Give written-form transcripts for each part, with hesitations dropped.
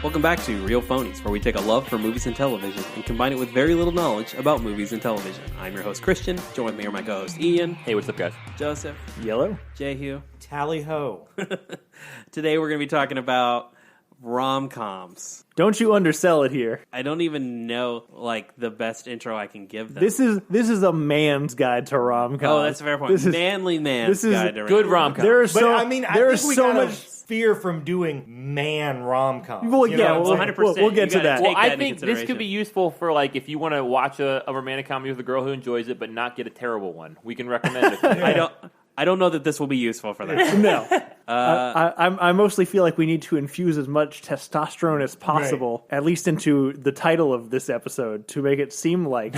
Welcome back to Real Phonies, where we take a love for movies and television and combine it with very little knowledge about movies and television. I'm your host, Christian. Join with me are my co-host, Ian. Hey, what's up, guys? Joseph. Yellow. Jehu. Tally-ho. Today we're going to be talking about rom-coms. Don't you undersell it here. I don't even know, the best intro I can give them. This is a man's guide to rom-coms. Oh, that's a fair point. Manly man's guide to rom-coms. Good rom-com. There But I think we so gotta much. fear from doing man rom-coms. Well, You yeah, know what I'm 100%. saying? we'll get to that. Take Well, I that into think this consideration. could be useful for, if you want to watch a romantic comedy with a girl who enjoys it but not get a terrible one. We can recommend it. I don't know that this will be useful for that. No. I mostly feel like we need to infuse as much testosterone as possible, at least into the title of this episode, to make it seem like...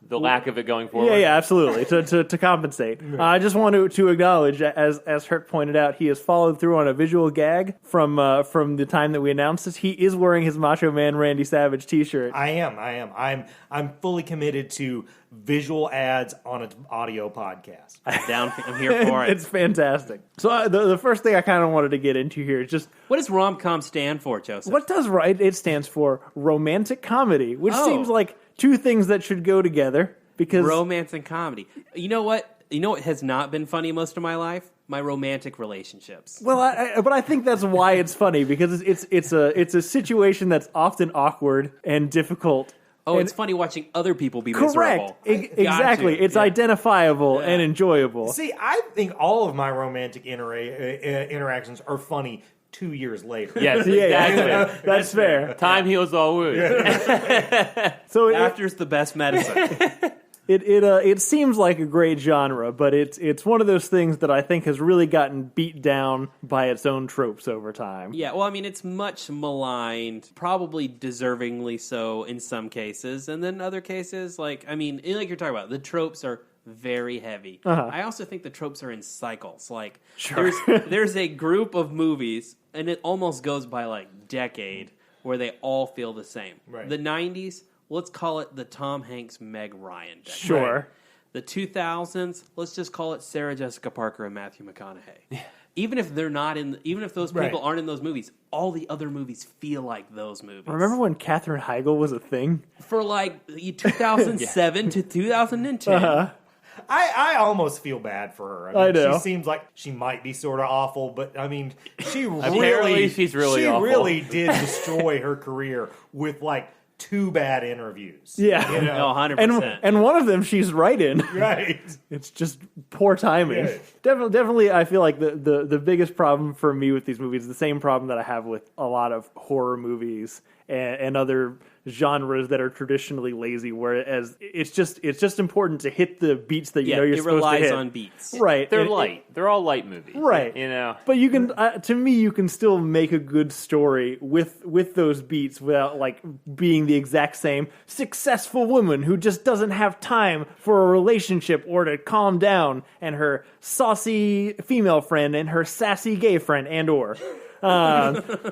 The lack of it going forward. Yeah, absolutely, to compensate. I just want to acknowledge, as Hurt pointed out, he has followed through on a visual gag from the time that we announced this. He is wearing his Macho Man Randy Savage t-shirt. I am. I'm fully committed to visual ads on an audio podcast. I'm here for it. It's fantastic. So the first thing I kind of wanted to get into here is just... What does rom-com stand for, Joseph? What does it stands for romantic comedy, which Oh. seems like two things that should go together because Romance and comedy. You know what? You know what has not been funny most of my life? My romantic relationships. well, but I think that's why it's funny because it's a situation that's often awkward and difficult. Oh, and it's funny watching other people be correct. miserable. Exactly. It's identifiable and enjoyable. See, I think all of my romantic interactions are funny 2 years later. Yes, Yeah, exactly. that's fair. Time heals all wounds. So Laughter's the best medicine. It seems like a great genre, but it's one of those things that I think has really gotten beat down by its own tropes over time. Yeah, well, I mean, it's much maligned, probably deservingly so in some cases, and then other cases, like you're talking about, the tropes are very heavy. I also think the tropes are in cycles. There's a group of movies, and it almost goes by decade, where they all feel the same. Right. The 90s, let's call it the Tom Hanks, Meg Ryan decade. Sure. Right. The 2000s, let's just call it Sarah Jessica Parker and Matthew McConaughey. Even if they're not even if those people aren't in those movies, all the other movies feel like those movies. Remember when Katherine Heigl was a thing? For 2007 to 2010. I almost feel bad for her. I know. She seems like she might be sort of awful, but she Apparently she's really awful. She really did destroy her career with 2 bad interviews. Yeah. You know? 100%. And one of them she's right in. Right. It's just poor timing. Yeah. Definitely, I feel like the biggest problem for me with these movies is the same problem that I have with a lot of horror movies and other genres that are traditionally lazy, whereas it's just important to hit the beats that you know you're supposed to hit. It relies on beats. Right. They're light. They're all light movies. Right. You know. But you can, to me, you can still make a good story with those beats without being the exact same successful woman who just doesn't have time for a relationship or to calm down, and her saucy female friend and her sassy gay friend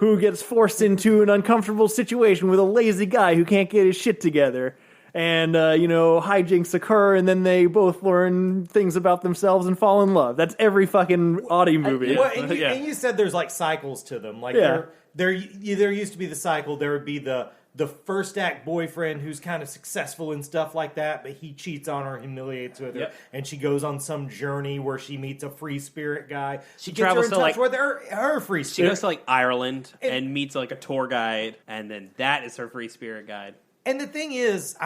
who gets forced into an uncomfortable situation with a lazy guy who can't get his shit together. And, hijinks occur, and then they both learn things about themselves and fall in love. That's every fucking Audi movie. Well, and you said there's cycles to them. There used to be the cycle. There would be the first act boyfriend who's kind of successful and stuff like that, but he cheats on her, humiliates with her, and she goes on some journey where she meets a free spirit guy. She gets travels her in touch with her free She spirit. goes to Ireland and meets a tour guide, and then that is her free spirit guide. And the thing is,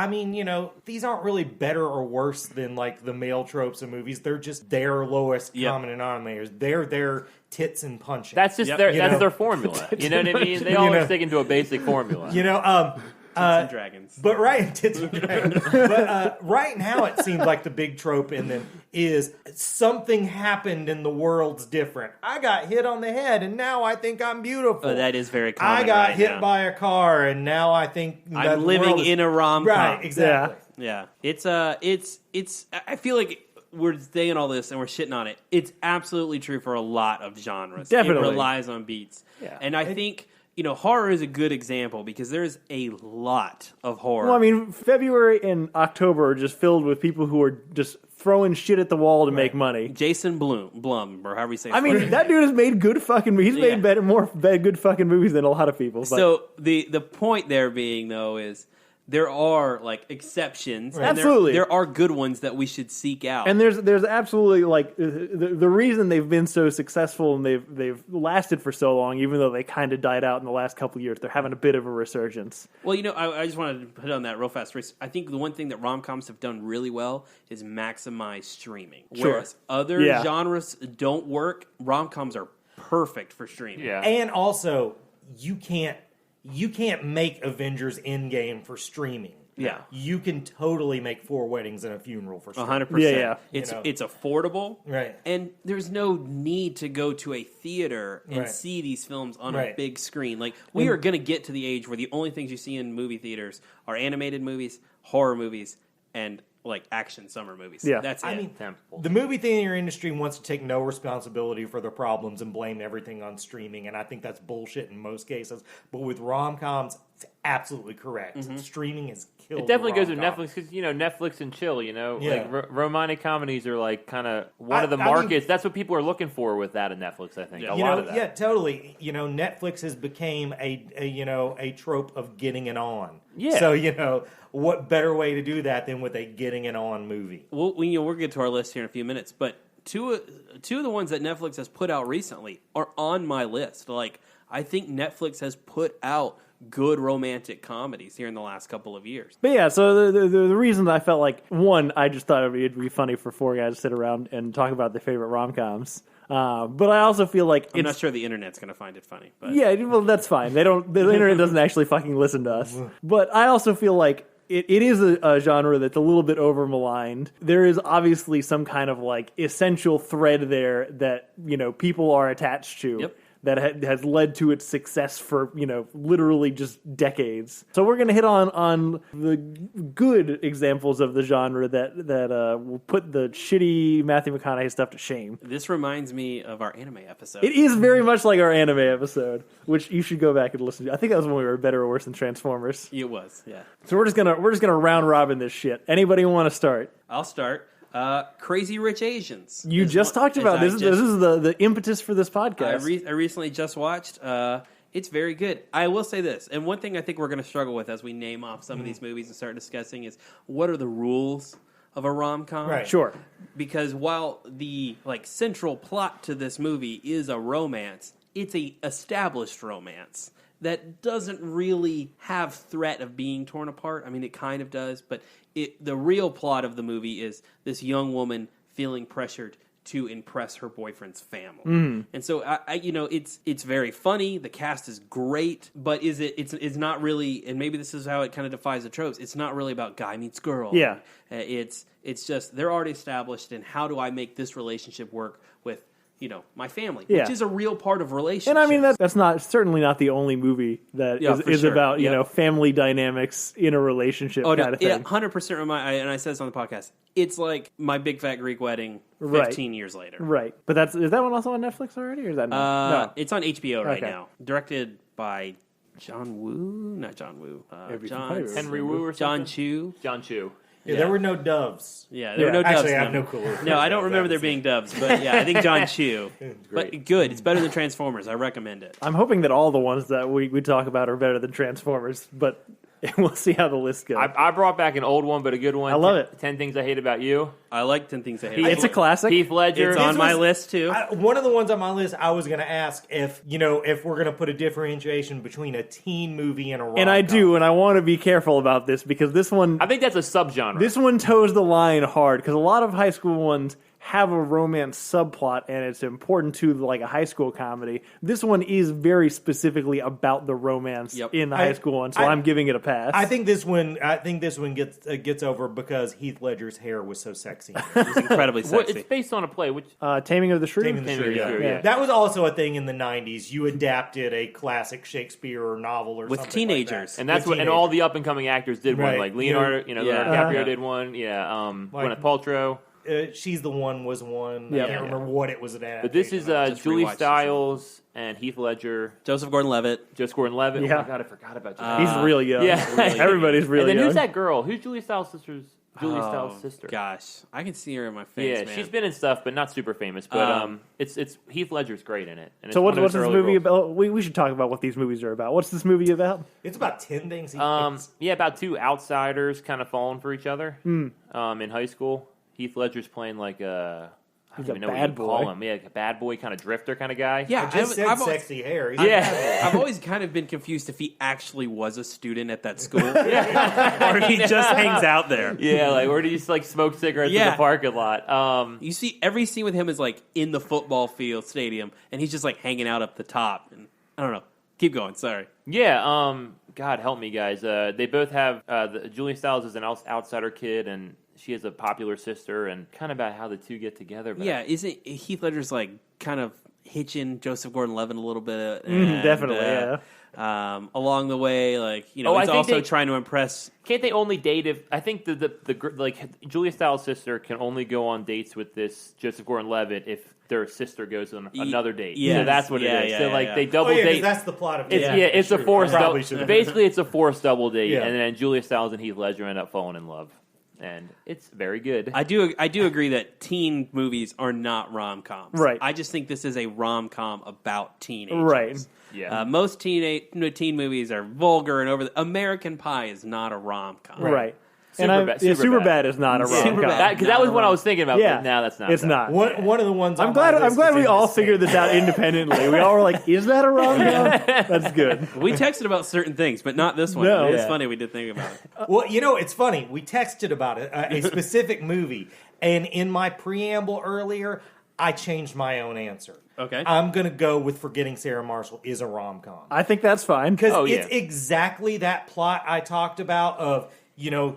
these aren't really better or worse than the male tropes of movies. They're just their lowest common denominators. They're their tits and punching. That's just their formula. You know what I mean? They always stick into a basic formula. Tits and dragons. But right now it seems like the big trope in them is something happened and the world's different. I got hit on the head and now I think I'm beautiful. Oh, that is very common. I got hit now. by a car and now I think I'm living in a rom-com. Right, exactly. Yeah. It's I feel like we're saying all this and we're shitting on it. It's absolutely true for a lot of genres. Definitely. It relies on beats. Yeah. And I think horror is a good example because there's a lot of horror. Well, I mean, February and October are just filled with people who are just throwing shit at the wall to make money. Jason Blum, or however you say it. I mean, that dude has made good fucking movies. He's made good fucking movies than a lot of people. But. So the point there being, though, is there are exceptions. Right. And Absolutely, there are good ones that we should seek out. And there's absolutely the reason they've been so successful and they've lasted for so long, even though they kind of died out in the last couple of years. They're having a bit of a resurgence. Well, I just wanted to put on that real fast. I think the one thing that rom-coms have done really well is maximize streaming. Sure. Whereas other genres don't work, rom-coms are perfect for streaming. Yeah. And also, you can't make Avengers Endgame for streaming. Yeah. You can totally make 4 Weddings and a Funeral for streaming. 100%. Yeah. It's affordable. Right. And there's no need to go to a theater and Right. see these films on a Right. big screen. We are going to get to the age where the only things you see in movie theaters are animated movies, horror movies, and action summer movies. Yeah. That's it. I mean, the movie theater industry wants to take no responsibility for their problems and blame everything on streaming, and I think that's bullshit in most cases. But with rom-coms, it's absolutely correct. Streaming has killed. It definitely goes with rom-com. Netflix because Netflix and chill. Yeah. Romantic comedies are kind of one of the markets. That's what people are looking for with that in Netflix. I think a lot of that. Yeah, totally. Netflix has became a trope of getting it on. Yeah. So what better way to do that than with a getting it on movie? We'll get to our list here in a few minutes, but two of the ones that Netflix has put out recently are on my list. I think Netflix has put out good romantic comedies here in the last couple of years. But yeah, so the reason that I felt one, I just thought it'd be funny for 4 guys to sit around and talk about their favorite rom-coms. But I also feel like I'm not sure the internet's going to find it funny. But. Yeah, well, that's fine. The internet doesn't actually fucking listen to us. But I also feel like it is a genre that's a little bit over maligned. There is obviously some kind of essential thread there that people are attached to. Yep. That has led to its success for literally just decades. So we're going to hit on the good examples of the genre that will put the shitty Matthew McConaughey stuff to shame. This reminds me of our anime episode. It is very much like our anime episode, which you should go back and listen to. I think that was when we were better or worse than Transformers. It was, yeah. So we're just gonna round robin this shit. Anybody want to start? I'll start. Crazy Rich Asians. You just talked about this. This is the impetus for this podcast. I recently just watched. It's very good. I will say this, and one thing I think we're going to struggle with as we name off some of these movies and start discussing is what are the rules of a rom-com? Right. Sure. Because while the central plot to this movie is a romance, it's a established romance that doesn't really have threat of being torn apart. I mean, it kind of does, but the real plot of the movie is this young woman feeling pressured to impress her boyfriend's family. And so, it's very funny. The cast is great, but it's not really, and maybe this is how it kind of defies the tropes, it's not really about guy meets girl. Yeah. It's just, they're already established, and how do I make this relationship work with my family, which is a real part of relationships. And I mean, that's certainly not the only movie that is sure. about, family dynamics in a relationship kind of thing. 100% and I said this on the podcast, it's like My Big Fat Greek Wedding 15 years later. Right. But is that one also on Netflix already, or is that no? It's on HBO right now. Directed by John Woo? Not John Woo. Henry Woo or John something? Chu. John Chu. Yeah, there were no doves. Yeah, there were no doves. Actually, I have no clue. No, I don't remember there being doves, but yeah, I think John Chu. But good. It's better than Transformers. I recommend it. I'm hoping that all the ones that we talk about are better than Transformers, but we'll see how the list goes. I brought back an old one, but a good one. I love it. 10 Things I Hate About You. I like 10 Things I Hate. It's a classic. Heath Ledger. It's on my list too. One of the ones on my list, I was going to ask if we're going to put a differentiation between a teen movie and a rom-com. And I do, and I want to be careful about this because this one, I think that's a subgenre. this one toes the line hard because a lot of high school ones have a romance subplot and it's important to a high school comedy. This one is very specifically about the romance in the high school one, so I'm giving it a pass. I think this one gets over because Heath Ledger's hair was so sexy. It was incredibly sexy. It's based on a play. Which Taming of the Shrew? Taming of the Shrew, yeah. That was also a thing in the 90s. You adapted a classic Shakespeare or novel or with something teenagers. like that. and that's what, and all the up and coming actors did one. Right. Like Leonardo, Leonardo DiCaprio Yeah. did one. Yeah, Gwyneth Paltrow. She's the One was one. Yeah. I can't remember what it was at. But this is Julie Stiles and Heath Ledger. Joseph Gordon-Levitt. Joseph Gordon-Levitt. Yeah. Oh my God, I forgot about Joseph. He's real young. Yeah. Everybody's real And then young. who's that girl? Who's Julie Stiles' sister's? Julie Stiles' sister. Gosh, I can see her in my face. Yeah, man. she's been in stuff, but not super famous. But it's Heath Ledger's great in it. And So it's what's one of his this early movie roles. about? We should talk about what these movies are about. What's this movie about? It's about 10 things he Yeah, about two outsiders kind of falling for each other in high school. Heath Ledger's playing like a... I don't even know what bad you call boy. him. Yeah, like a bad boy, kind of drifter kind of guy. Yeah, I just said I've, sexy hair. He's Yeah. I've always kind of been confused if he actually was a student at that school, or if he just hangs out there. Yeah, like where do you like smoke cigarettes in Yeah. the parking lot? You see, every scene with him is like in the football field stadium, and he's just like hanging out up the top. And I don't know. Keep going. Sorry. Yeah. God help me, guys. They both have Julie Stiles is an outsider kid, and she has a popular sister, and kind of about how the two get together. But Yeah, isn't Heath Ledger's like kind of hitching Joseph Gordon-Levitt a little bit? Definitely, yeah. Along the way, like I he's think also trying to impress. Can't they only date if I think the like Julia Stiles' sister can only go on dates with this Joseph Gordon-Levitt if their sister goes on another date. yes. So that's what Yeah, it is. yeah, so yeah, like yeah. they double yeah, 'cause date. that's the plot of It's, it. it's a True. forced I probably double. should've- Basically, it's a forced double date, Yeah. and then Julia Stiles and Heath Ledger end up falling in love, and it's very good. I do agree that teen movies are not rom-coms. Right. I just think this is a rom-com about teenagers. Right. Yeah. Most teen movies are vulgar and over. American Pie is not a rom-com. Right. Superbad Superbad is not a rom-com. Superbad. Because that was what I was thinking about. Yeah. But now that's not. It's that. not. One of the ones I'm on glad. my I'm list glad is we in all the figured this out independently. We all were like, "Is that a rom-com?" That's good. We texted about certain things, but not this one. No. It's Yeah. funny we did think about it. Well, it's funny. We texted about it, a specific movie, and in my preamble earlier, I changed my own answer. Okay. I'm going to go with Forgetting Sarah Marshall is a rom-com. I think that's fine. Because Oh, it's yeah. exactly that plot I talked about of,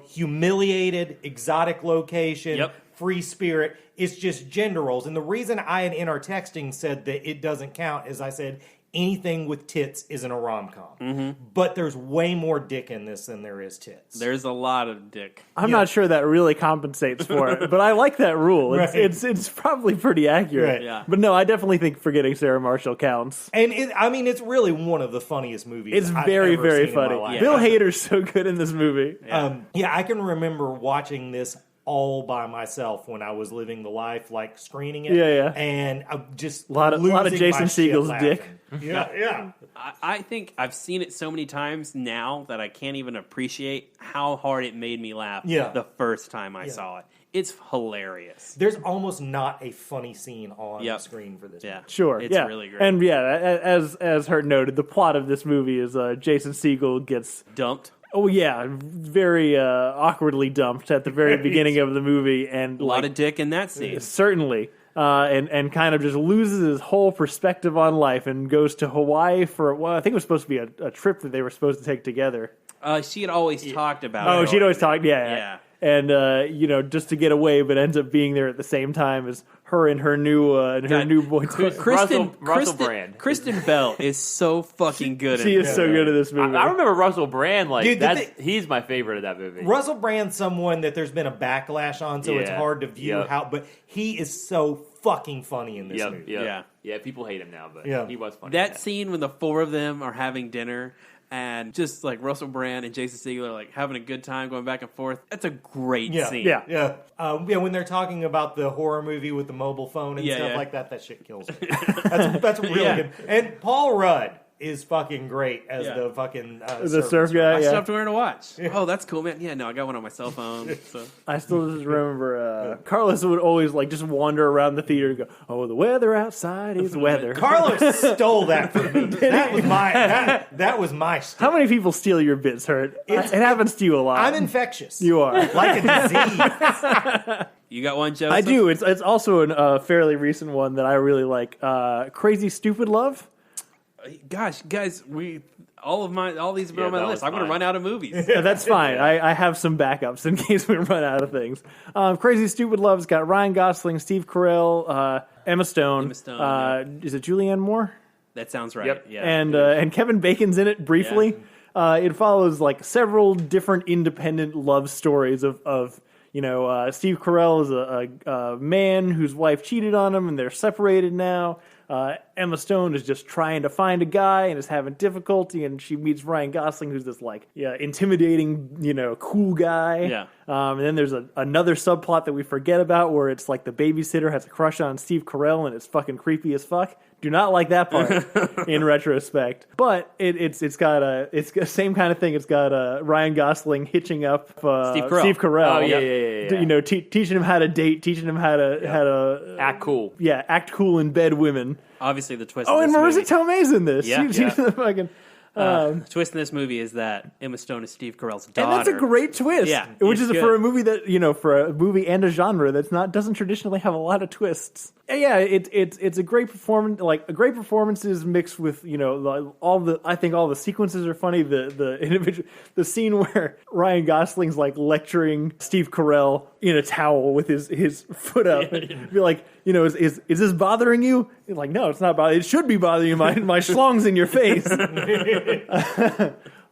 humiliated, exotic location, Yep. free spirit. It's just gender roles. And the reason I, in our texting, said that it doesn't count is I said anything with tits isn't a rom-com. Mm-hmm. But there's way more dick in this than there is tits. There's a lot of dick. I'm not sure that really compensates for it, but I like that rule. It's Right. it's probably pretty accurate. Right. Yeah. But no, I definitely think Forgetting Sarah Marshall counts. And it's really one of the funniest movies. It's I've very, ever very seen in my funny. life. Bill Hader's so good in this movie. I can remember watching this all by myself when I was living the life, like screening it. Yeah. And I'm just A lot of losing Jason my shit Segel's laughing. dick. Yeah. I think I've seen it so many times now that I can't even appreciate how hard it made me laugh the first time I saw it. It's hilarious. There's almost not a funny scene on Yep. the screen for this. Yeah. movie. Sure, It's yeah. really great. And as Hurt noted, the plot of this movie is Jason Segel gets Dumped. very awkwardly dumped at the very beginning of the movie, and A lot of dick in that scene. certainly, and kind of just loses his whole perspective on life and goes to Hawaii for I think it was supposed to be a trip that they were supposed to take together. She had always talked about it. Oh, she'd always talk, yeah. Yeah. And just to get away, but ends up being there at the same time as her and her new boy. Russell Brand. Kristen Bell is so fucking good She at is this. so good at this movie. I remember Russell Brand. Like Dude, he's my favorite of that movie. Russell Brand's someone that there's been a backlash on, so it's Yeah. hard to view Yep. but he is so fucking funny in this Yep, movie. yep. Yeah. People hate him now, but Yeah. he was funny. That scene when the four of them are having dinner and just like Russell Brand and Jason Segel are like having a good time going back and forth. That's a great scene. Yeah. When they're talking about the horror movie with the mobile phone and stuff yeah. like that shit kills me. That's really Yeah. good. And Paul Rudd is fucking great as Yeah. the fucking the surf guy. I Yeah. stopped wearing a watch. Oh, that's cool, man. Yeah, no, I got one on my cell phone. So. I still just remember Carlos would always like just wander around the theater and go, "Oh, the weather outside is weather." Carlos stole that from me. That was my that was my stuff. How many people steal your bits, Hurt? It happens to you a lot. I'm infectious. You are. Like a disease. You got one, Joseph? I do. It's also a fairly recent one that I really like. Crazy Stupid Love. Gosh, guys, all these have been Yeah, on my that list. was I'm going to mine. run out of movies. Yeah, that's fine. I have some backups in case we run out of things. Crazy Stupid Love's got Ryan Gosling, Steve Carell, Emma Stone. Is it Julianne Moore? That sounds right. Yep. Yeah. And Kevin Bacon's in it briefly. It follows like several different independent love stories of Steve Carell is a man whose wife cheated on him, and they're separated now. Emma Stone is just trying to find a guy and is having difficulty, and she meets Ryan Gosling, who's this intimidating, cool guy. Yeah. And then there's another subplot that we forget about where it's like the babysitter has a crush on Steve Carell, and it's fucking creepy as fuck. Do not like that part in retrospect, but it's the same kind of thing. It's got Ryan Gosling hitching up Steve Carell. Oh yeah. Teaching him how to date, teaching him how to act cool. Yeah, act cool in bed, women. Obviously, the twist. Oh, in and this Marissa movie, Tomei's in this. Yeah. She's the fucking. The twist in this movie is that Emma Stone is Steve Carell's daughter. And that's a great twist. Yeah, which is good. for a movie that for a movie and a genre doesn't traditionally have a lot of twists. And yeah, it's a great performance. Like a great performances mixed with I think all the sequences are funny. The scene where Ryan Gosling's like lecturing Steve Carell in a towel with his foot up, and be like, is this bothering you? He's like, no, it's not bothering. It should be bothering you. My schlong's in your face.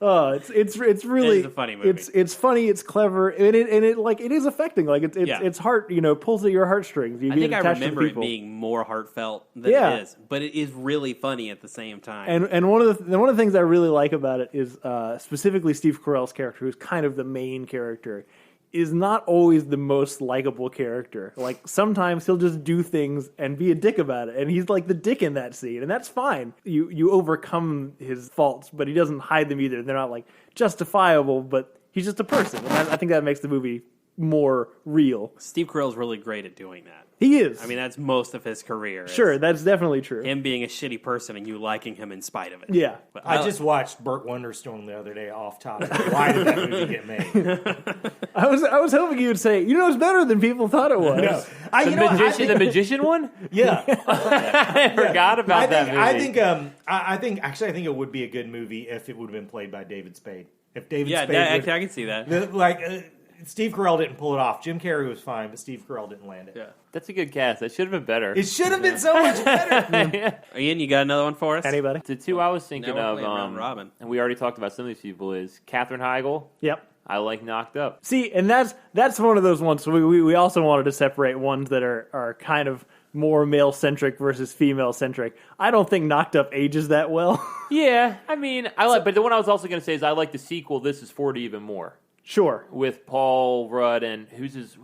Oh, it's really It is a funny movie. It's funny, it's clever, and it is affecting. Like it's heart, pulls at your heartstrings. You I get think I attached remember to it people. being more heartfelt than it is, but it is really funny at the same time. And one of the things I really like about it is specifically Steve Carell's character, who's kind of the main character, is not always the most likable character. Like sometimes he'll just do things and be a dick about it, and he's like the dick in that scene, and that's fine. You overcome his faults, but he doesn't hide them either. They're not like justifiable, but he's just a person, and I think that makes the movie more real. Steve Carell's really great at doing that. He is. I mean, that's most of his career. Sure, that's definitely true. Him being a shitty person and you liking him in spite of it. Yeah. But I just watched Burt Wonderstone the other day off topic. Why did that movie get made? I was hoping you would say, it's better than people thought it was. No. The magician one? Yeah. I forgot about that movie. I think it would be a good movie if it would have been played by David Spade. If David Spade I can see that. Steve Carell didn't pull it off. Jim Carrey was fine, but Steve Carell didn't land it. Yeah. That's a good cast. That should have been better. It should have been so much better. Ian, you got another one for us? Anybody? The two I was thinking Now we're of, playing round robin. and we already talked about some of these people, is Katherine Heigl. Yep. I like Knocked Up. See, and that's one of those ones. So we also wanted to separate ones that are kind of more male centric versus female centric. I don't think Knocked Up ages that well. Yeah, I mean, but the one I was also going to say is I like the sequel. This is 40 even more. Sure. With Paul Rudd and who's his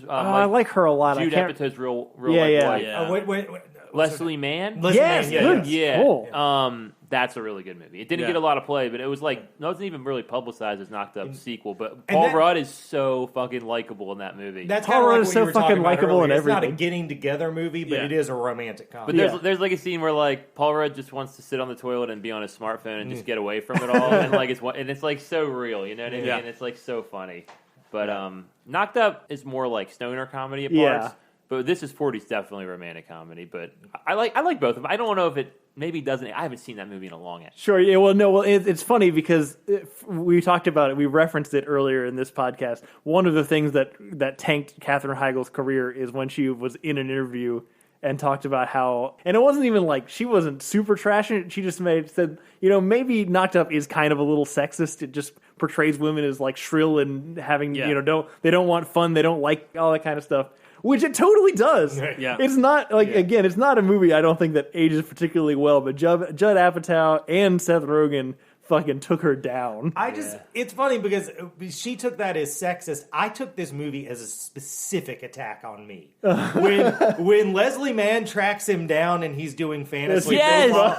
I like her a lot. Jude I can't... Apatow's real Yeah. wife. Yeah. Wait. Leslie Mann. Yes, good. Yeah. Cool. That's a really good movie. It didn't get a lot of play, but it was like, no, it wasn't even really publicized as Knocked Up sequel. But Paul Rudd is so fucking likable in that movie. That's Paul Rudd like is what so you were fucking talking about likable in earlier. It's not a everything. getting together movie, but it is a romantic comedy. But there's like a scene where like Paul Rudd just wants to sit on the toilet and be on his smartphone and just get away from it all, and like it's like so real, you know what I mean? Yeah. And it's like so funny. But Knocked Up is more like stoner comedy at parts. But This is 40 is definitely a romantic comedy. But I like both of them. I don't know if it maybe doesn't. I haven't seen that movie in a long time. Sure. Yeah. Well, no. Well, it's funny because we talked about it. We referenced it earlier in this podcast. One of the things that tanked Katherine Heigl's career is when she was in an interview and talked about how, and it wasn't even like she wasn't super trashing. She just said, maybe Knocked Up is kind of a little sexist. It just portrays women as like shrill and having, they don't want fun. They don't like all that kind of stuff. Which it totally does. Yeah. It's not again, it's not a movie I don't think that ages particularly well, but Judd Apatow and Seth Rogen fucking took her down. It's funny because she took that as sexist. I took this movie as a specific attack on me. When Leslie Mann tracks him down and he's doing fantasy football,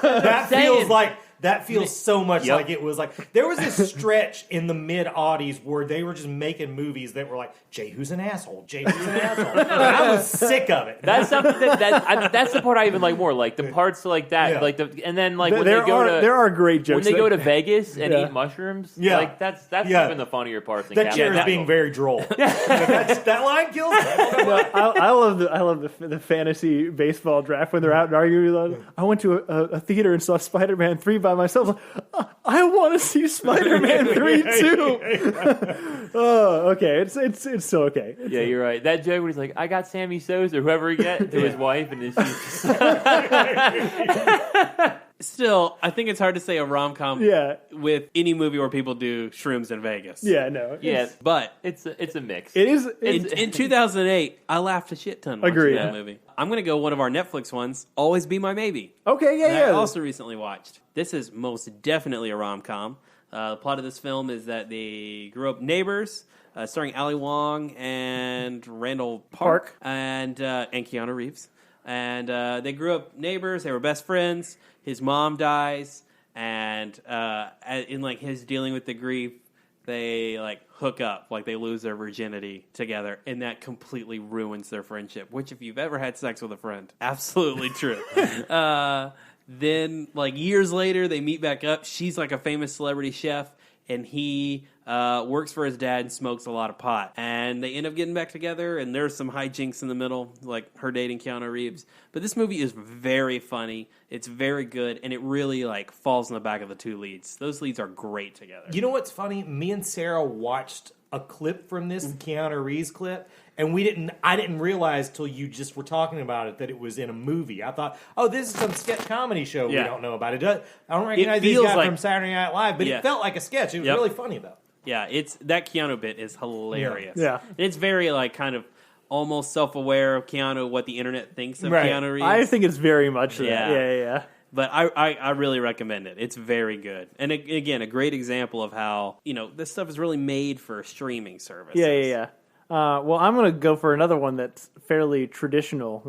that feels so much like it was like there was this stretch in the mid-aughties where they were just making movies that were like, Jay, who's an asshole? Jay, who's an asshole? And I was sick of it. That's something that's the part I even like more. Like the parts like that, and then like when there are great jokes when they go to Vegas and eat mushrooms. Yeah. Like that's even the funnier parts. That chair is being very droll. That line kills me. I love the fantasy baseball draft when they're out and arguing. I went to a theater and saw Spider-Man 3 by myself. I want to see Spider-Man 3 too. Oh, okay. It's so okay. Yeah, you're right. That joke where he's like, I got Sammy Sosa or whoever he get to his wife, and then she's Still, I think it's hard to say a rom-com with any movie where people do shrooms in Vegas. Yeah, no. Yes, but it's a mix. It is. In 2008, I laughed a shit ton watching that movie. I'm going to go one of our Netflix ones, Always Be My Maybe. Okay, yeah. I also recently watched. This is most definitely a rom-com. The plot of this film is that they grew up neighbors, starring Ali Wong and Randall Park. And Keanu Reeves. And they grew up neighbors. They were best friends. His mom dies, and in like his dealing with the grief, they like hook up, like they lose their virginity together, and that completely ruins their friendship. Which, if you've ever had sex with a friend, absolutely true. Then, like years later, they meet back up. She's like a famous celebrity chef, and he works for his dad and smokes a lot of pot. And they end up getting back together, and there's some hijinks in the middle, like her dating Keanu Reeves. But this movie is very funny. It's very good, and it really like falls in the back of the two leads. Those leads are great together. You know what's funny? Me and Sarah watched a clip from this, the Keanu Reeves clip, and I didn't realize till you just were talking about it that it was in a movie. I thought, oh, this is some sketch comedy show we don't know about. I don't recognize these guys from Saturday Night Live, but it felt like a sketch. It was really funny, though. Yeah, that Keanu bit is hilarious. Yeah. It's very like kind of almost self-aware of Keanu, what the internet thinks of Keanu Reeves. I think it's very much that. Yeah. But I really recommend it. It's very good. And again, a great example of how, this stuff is really made for streaming services. Yeah. Well, I'm going to go for another one that's fairly traditional,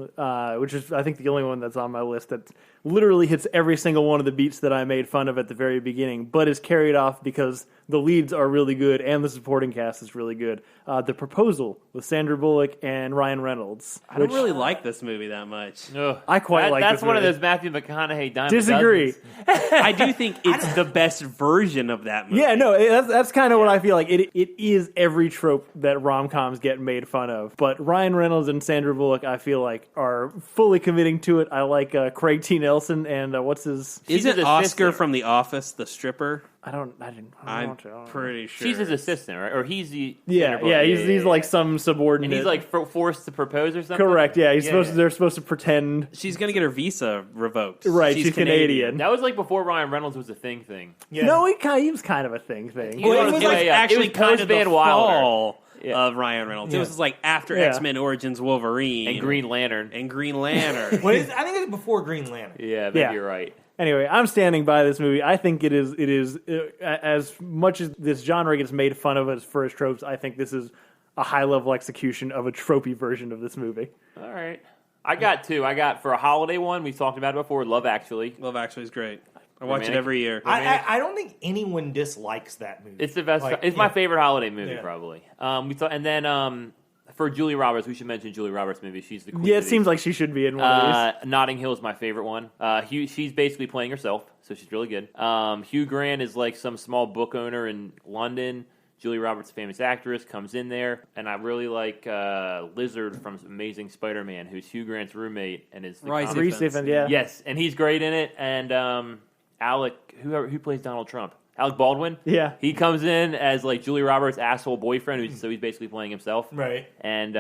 which is, I think, the only one that's on my list that literally hits every single one of the beats that I made fun of at the very beginning, but is carried off because the leads are really good and the supporting cast is really good. The Proposal with Sandra Bullock and Ryan Reynolds. I don't really like this movie that much. I quite like this movie. That's one of those Matthew McConaughey dime Disagree. I do think it's the best version of that movie. Yeah, no, that's kind of what I feel like. It is every trope that rom-coms get made fun of. But Ryan Reynolds and Sandra Bullock, I feel like, are fully committing to it. I like Craig T. Nelson and what's his... Isn't Oscar from The Office the stripper? I'm pretty sure. She's his assistant, right? Or he's the... He's like some subordinate. And he's like forced to propose or something? Correct, yeah. They're supposed to pretend... She's going to get her visa revoked. Right, she's Canadian. That was like before Ryan Reynolds was a thing. Yeah. No, he was kind of a thing. Well, it was actually kind of the fall yeah. of Ryan Reynolds. Yeah. It was like after X-Men Origins Wolverine. And Green Lantern. I think it was before Green Lantern. Yeah, maybe you're right. Anyway, I'm standing by this movie. I think it is as much as this genre gets made fun of as for its tropes, I think this is a high-level execution of a tropey version of this movie. All right. I got two. I got, for a holiday one, we've talked about it before, Love Actually. Love Actually is great. I watch it every year. I don't think anyone dislikes that movie. It's the best. It's my favorite holiday movie, probably. For Julie Roberts, we should mention Julie Roberts' movie. She's the queen. Yeah, it seems like she should be in one of these. Notting Hill is my favorite one. She's basically playing herself, so she's really good. Hugh Grant is like some small book owner in London. Julie Roberts, a famous actress, comes in there, and I really like Lizard from Amazing Spider-Man, who's Hugh Grant's roommate and is Rhys Ifans, yeah. Yes, and he's great in it. And Alec, who plays Donald Trump? Alec Baldwin. Yeah, he comes in as like Julie Roberts' asshole boyfriend, so he's basically playing himself. Right. And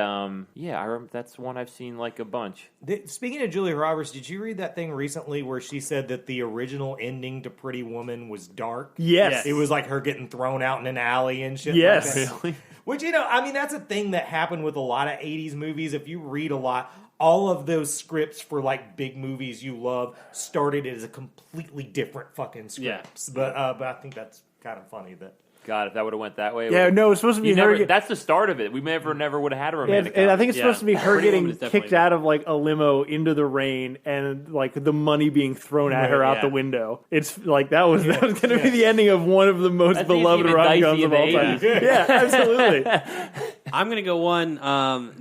that's one I've seen like a bunch. Speaking of Julie Roberts, did you read that thing recently where she said that the original ending to Pretty Woman was dark? Yes. It was like her getting thrown out in an alley and shit. Yes. Like that. Really? Which, that's a thing that happened with a lot of 80s movies. If you read a lot, all of those scripts for like big movies you love started as a completely different fucking scripts. Yeah. But I think that's kind of funny that. God, if that would have went that way. Yeah, no, it's supposed to be her. That's the start of it. We never would have had a romantic comedy. And I think it's supposed to be her getting kicked out of like a limo into the rain and like the money being thrown at her out the window. It's like that was going to be the ending of one of the most beloved rom-coms of all time. Yeah, absolutely. I'm going to go one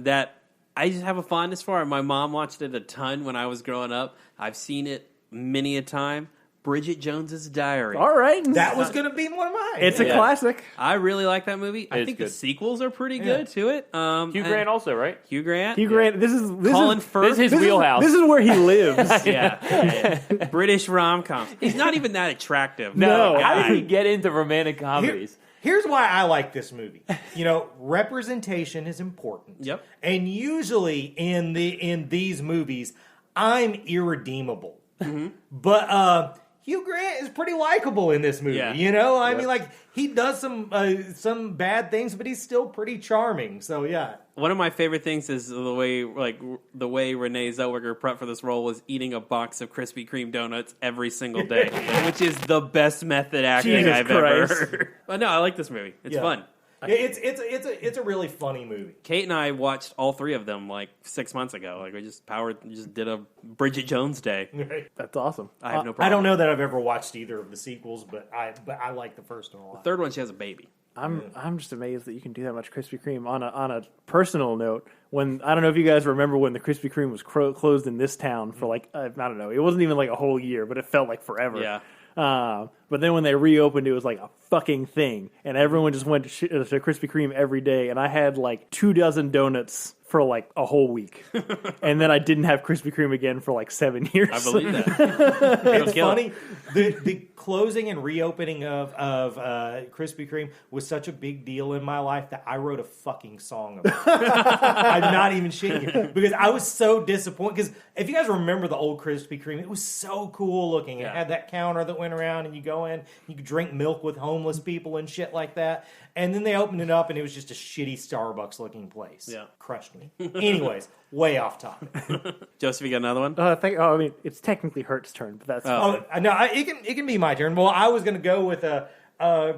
that I just have a fondness for. My mom watched it a ton when I was growing up. I've seen it many a time. Bridget Jones's Diary. All right. That was going to be one of mine. It's a classic. I really like that movie. I think the sequels are pretty good to it. Hugh Grant also, right? Hugh Grant. This is Colin Firth. This is his wheelhouse. This is where he lives. Yeah. British rom-coms. He's not even that attractive. No. How did he get into romantic comedies? Here's why I like this movie. Representation is important. Yep. And usually in these movies, I'm irredeemable. Mm-hmm. But Hugh Grant is pretty likable in this movie. Yeah. You know, I mean, like he does some bad things, but he's still pretty charming. So yeah. One of my favorite things is the way Renee Zellweger prepped for this role was eating a box of Krispy Kreme donuts every single day, which is the best method acting Jesus I've Christ. ever heard. But no, I like this movie. It's fun. It's a really funny movie. Kate and I watched all 3 of them like 6 months ago. Like we just did a Bridget Jones day. That's awesome. I have no problem. I don't know that I've ever watched either of the sequels, but I like the first one a lot. The 3rd one, she has a baby. I'm just amazed that you can do that much Krispy Kreme. On a personal note, when I don't know if you guys remember when the Krispy Kreme was closed in this town for like I don't know, it wasn't even like a whole year, but it felt like forever. Yeah. But then when they reopened, it was like a fucking thing, and everyone just went to Krispy Kreme every day, and I had like 24 donuts for like a whole week, and then I didn't have Krispy Kreme again for like 7 years. I believe that. It's funny. The closing and reopening of Krispy Kreme was such a big deal in my life that I wrote a fucking song about it. I'm not even shitting you. Because I was so disappointed. Because if you guys remember the old Krispy Kreme, it was so cool looking. It had that counter that went around and you go in, you could drink milk with homeless people and shit like that. And then they opened it up and it was just a shitty Starbucks looking place. Yeah. Crushed me. Anyways, way off topic. Joseph, you got another one? I mean, it's technically Hert's turn, but that's fine. Oh, no, it can be my turn. Well, I was going to go with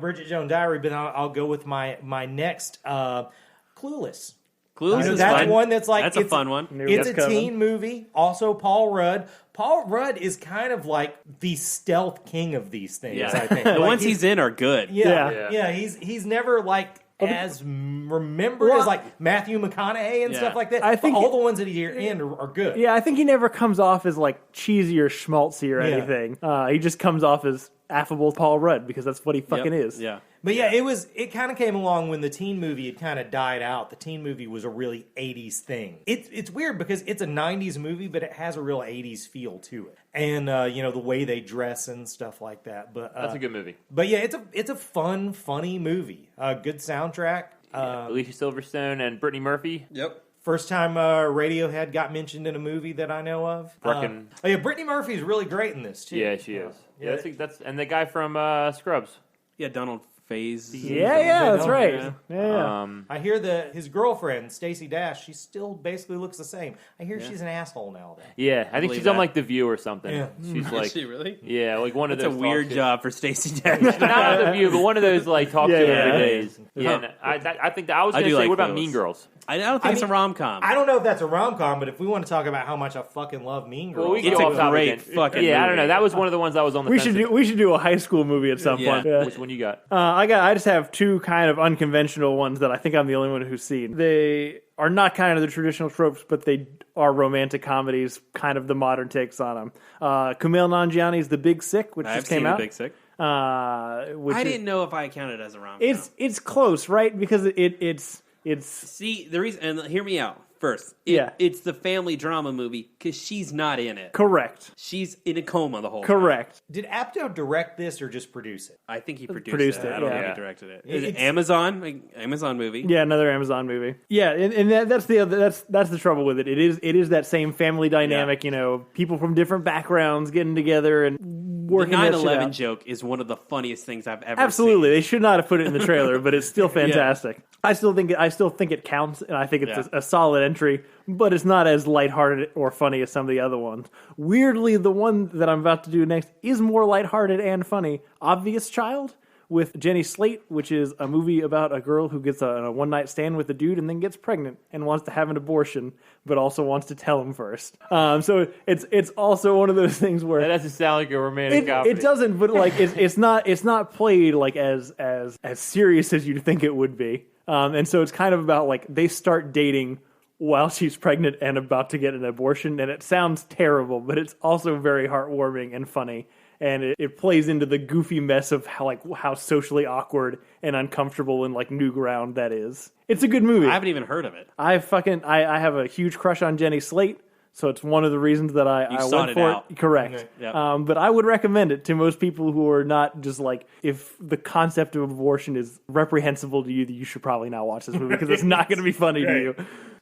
Bridget Jones' Diary, but I'll go with my next Clueless. Clueless is that's fun. one that's like that's a fun one. It's a teen movie. Also, Paul Rudd. Paul Rudd is kind of like the stealth king of these things. Yeah. I think The like ones he's in are good. Yeah. He's never like as remembered as like Matthew McConaughey and stuff like that. I think all the ones that he's in are good. Yeah, I think he never comes off as like cheesy or schmaltzy or anything. He just comes off as affable Paul Rudd because that's what he fucking is. Yeah. But yeah, it kind of came along when the teen movie had kind of died out. The teen movie was a really 80s thing. It's weird because it's a 90s movie, but it has a real 80s feel to it. And, the way they dress and stuff like that. But That's a good movie. But yeah, it's a fun, funny movie. Good soundtrack. Alicia Silverstone and Brittany Murphy. Yep. First time Radiohead got mentioned in a movie that I know of. Brittany Murphy is really great in this, too. Yeah, she is. Yeah, that's and the guy from Scrubs. Yeah, Donald Faison. Yeah, that's right. Yeah. I hear his girlfriend, Stacey Dash, she still basically looks the same. I hear she's an asshole now, though. Yeah, I think she's on like The View or something. Yeah. She's like, Is she really? yeah, like one of That's those. a weird talk job for Stacey Dash. Not The View, but one of those like talk show Yeah. every days. Yeah, Huh. and I think that I was going to do say, like what about those. Mean Girls? I don't think it's a rom-com. I don't know if that's a rom-com, but if we want to talk about how much I fucking love Mean Girls, Well, we It's go a off topic great again. fucking Yeah, I don't movie. know. That was one of the ones I was on the We fence should do a high school movie at some Yeah. point. Yeah. Which one you got? I just have two kind of unconventional ones that I think I'm the only one who's seen. They are not kind of the traditional tropes, but they are romantic comedies, kind of the modern takes on them. Kumail Nanjiani's The Big Sick, which I've just came seen out. The Big Sick. Which I is- didn't know if I counted as a rom-com. It's close, right? Because it's See, the reason, and hear me out first. Yeah. It's the family drama movie because she's not in it. correct. She's in a coma the whole time. Correct. did Apto direct this or just produce it? I think he produced Produced it. it, I don't yeah. think he directed it. Is it It's- Amazon movie? Yeah, another Amazon movie. Yeah, and that's the trouble with it. It is that same family dynamic. People from different backgrounds getting together and The working that shit 9/11 out. joke is one of the funniest things I've ever Absolutely, seen. they should not have put it in the trailer, but it's still fantastic. I still think it counts, and I think it's a solid entry. But it's not as lighthearted or funny as some of the other ones. Weirdly, the one that I'm about to do next is more lighthearted and funny. Obvious Child with Jenny Slate, which is a movie about a girl who gets a one-night stand with a dude and then gets pregnant and wants to have an abortion, but also wants to tell him first. So it's also one of those things where That doesn't sound like a romantic comedy. it doesn't, but like it's not played like as serious as you'd think it would be. And so it's kind of about like they start dating while she's pregnant and about to get an abortion, and it sounds terrible, but it's also very heartwarming and funny. And it plays into the goofy mess of how socially awkward and uncomfortable and like new ground that is. It's a good movie. I haven't even heard of it. I have a huge crush on Jenny Slate, so it's one of the reasons that I sought went it for out. it. Correct. Okay. Yep. But I would recommend it to most people who are not just like, if the concept of abortion is reprehensible to you, you should probably not watch this movie because it's not going to be funny to you.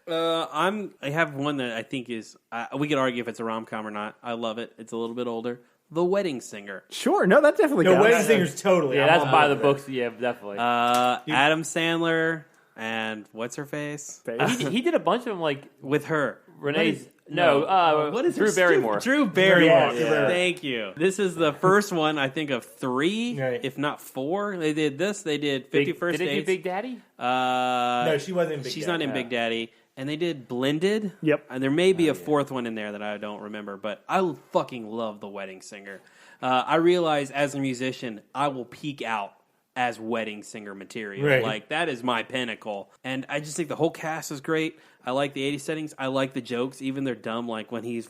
I have one that I think is. We could argue if it's a rom-com or not. I love it. It's a little bit older. The Wedding Singer. Sure, no, that definitely The counts. Wedding Singer's totally. Yeah, I'm that's on by board the with books. Yeah, definitely. Adam Sandler and what's her face? he did a bunch of them, like With her. Renee's. What is Drew her Barrymore. Drew Barrymore. Yeah. Thank you. This is the first one, I think, of 3, Right. if not 4. They did this. They did 50 First Did it do Dates. Big Daddy? No, she wasn't in Big She's Daddy. not in Big Daddy. And they did Blended. Yep. And there may be a 4th one in there that I don't remember, but I fucking love The Wedding Singer. I realize as a musician, I will peak out as Wedding Singer material. Right. Like, that is my pinnacle. And I just think the whole cast is great. I like the 80s settings. I like the jokes. Even they're dumb, like when she's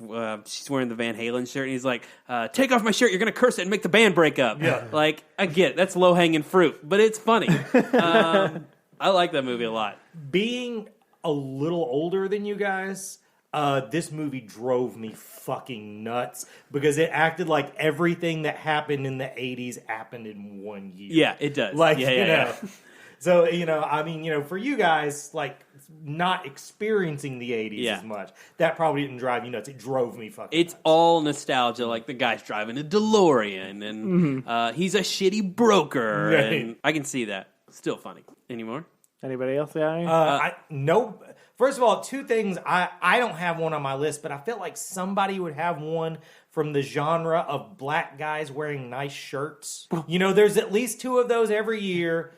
wearing the Van Halen shirt, and he's like, take off my shirt, you're going to curse it and make the band break up. Yeah. Like, I get it. That's low-hanging fruit, but it's funny. I like that movie a lot. Being a little older than you guys, this movie drove me fucking nuts because it acted like everything that happened in the 80s happened in one year. Yeah, it does. Like, yeah, you know. yeah. So, I mean, for you guys, like, not experiencing the 80s Yeah. as much, that probably didn't drive you nuts. It drove me fucking It's nuts. all nostalgia. Like the guy's driving a DeLorean, and he's a shitty broker, Right. and I can see that. Still funny. Any more? Anybody else? Yeah. No. First of all, 2 things. I don't have one on my list, but I feel like somebody would have one from the genre of black guys wearing nice shirts. There's at least 2 of those every year.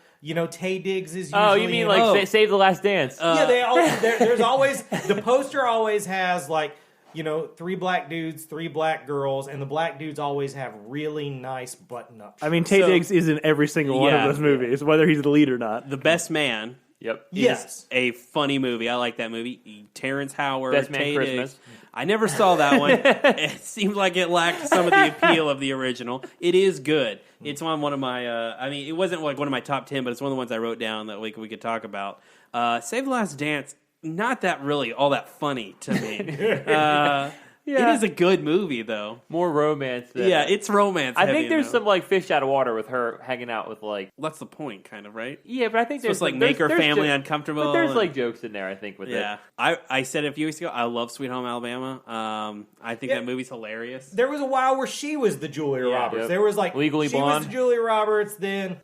Tay Diggs is usually... Oh, you mean like Save the Last Dance? Yeah, they always, there's always... The poster always has, like, 3 black dudes, 3 black girls, and the black dudes always have really nice button-up shirts. I mean, Tay Diggs is in every single one Yeah. of those movies, whether he's the lead or not. The Best Man. Yep. Yes. Is a funny movie. I like that movie. Terrence Howard, Best Man Tay Christmas. Diggs. I never saw that one. It seemed like it lacked some of the appeal of the original. It is good. It's on one of my. It wasn't like one of my top 10, but it's one of the ones I wrote down that we could talk about. Save the Last Dance. Not that really all that funny to me. It is a good movie, though. More romance. Than Yeah, it's romance. I heavy, think there's though. some like fish out of water with her hanging out with like. That's the point, kind of, right? Yeah, but I think It's there's supposed to make her there's family jo- uncomfortable. But there's and- like jokes in there. I think with Yeah, it. I said it a few weeks ago. I love Sweet Home Alabama. I think Yeah. that movie's hilarious. There was a while where she was the Julia Roberts. Yep. There was like Legally she Blonde. was the Julia Roberts. Then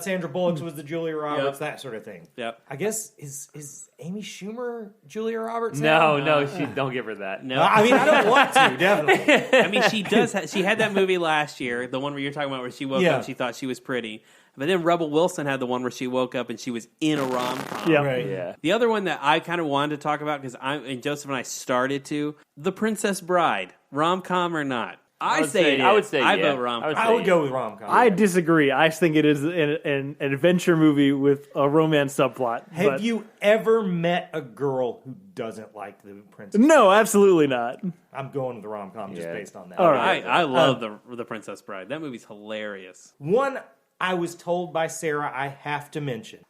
Sandra Bullock was the Julia Roberts. That sort of thing. Yep. I guess is Amy Schumer Julia Roberts? No, now? she don't give her that. No, I mean I don't want to. Definitely. I mean she does. She had that movie last year, the one where you're talking about, where she woke Yeah. up and she thought she was pretty. But then Rebel Wilson had the one where she woke up and she was in a rom-com. Yeah. Right. Yeah. The other one that I kind of wanted to talk about because Joseph and I started to, The Princess Bride, rom-com or not. I would say I yeah. vote rom-com. I would go with rom-com. I disagree. I think it is an adventure movie with a romance subplot. Have but- you ever met a girl who doesn't like the princess? No, absolutely not. I'm going with the rom-com just Yeah. based on that. All right. I love the Princess Bride. That movie's hilarious. One I was told by Sarah I have to mention.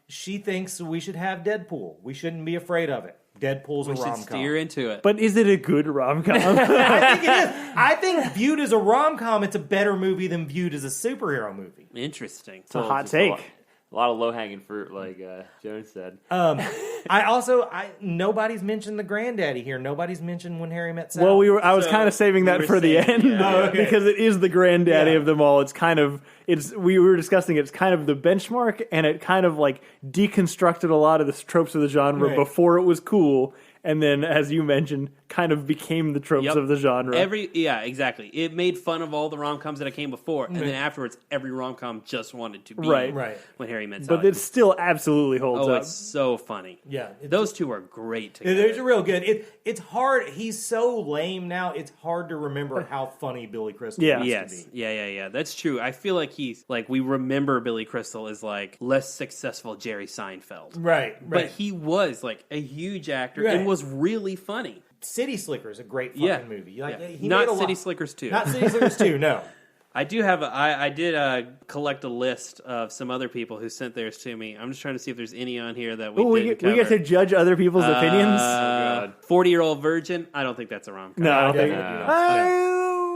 She thinks we should have Deadpool. We shouldn't be afraid of it. Deadpool's We a should rom-com. steer into it. But is it a good rom-com? I think it is. I think viewed as a rom-com, it's a better movie than viewed as a superhero movie. Interesting. It's a hot Just take. A lot of low hanging fruit, like Jones said. Nobody's mentioned the granddaddy here. Nobody's mentioned When Harry Met Sally. Well, I was So, kind of saving we that were for the saying- end yeah. Oh, okay. because it is the granddaddy Yeah. of them all. We were discussing it's kind of the benchmark, and it kind of like deconstructed a lot of the tropes of the genre Right. before it was cool, and then, as you mentioned, kind of became the tropes Yep. of the genre. Exactly. It made fun of all the rom-coms that came before, and then afterwards, every rom-com just wanted to be Right. When Harry Met Sally. but it still absolutely holds up. it's so funny. Yeah, Those two are great together. There's a real good. It's hard. He's so lame now. It's hard to remember how funny Billy Crystal Yeah. used Yes, to be. yeah. That's true. I feel like he's like we remember Billy Crystal as like less successful Jerry Seinfeld, Right. but he was like a huge actor Right. and was really funny. City Slickers, a great fucking Yeah. movie. Like, Yeah. he Not made a City lot- Slickers 2. Not City Slickers 2, no. I do have. I did collect a list of some other people who sent theirs to me. I'm just trying to see if there's any on here that we Ooh, didn't we get cover. to judge other people's opinions. God. 40-year-old virgin. I don't think that's a rom-com. No, I don't think. definitely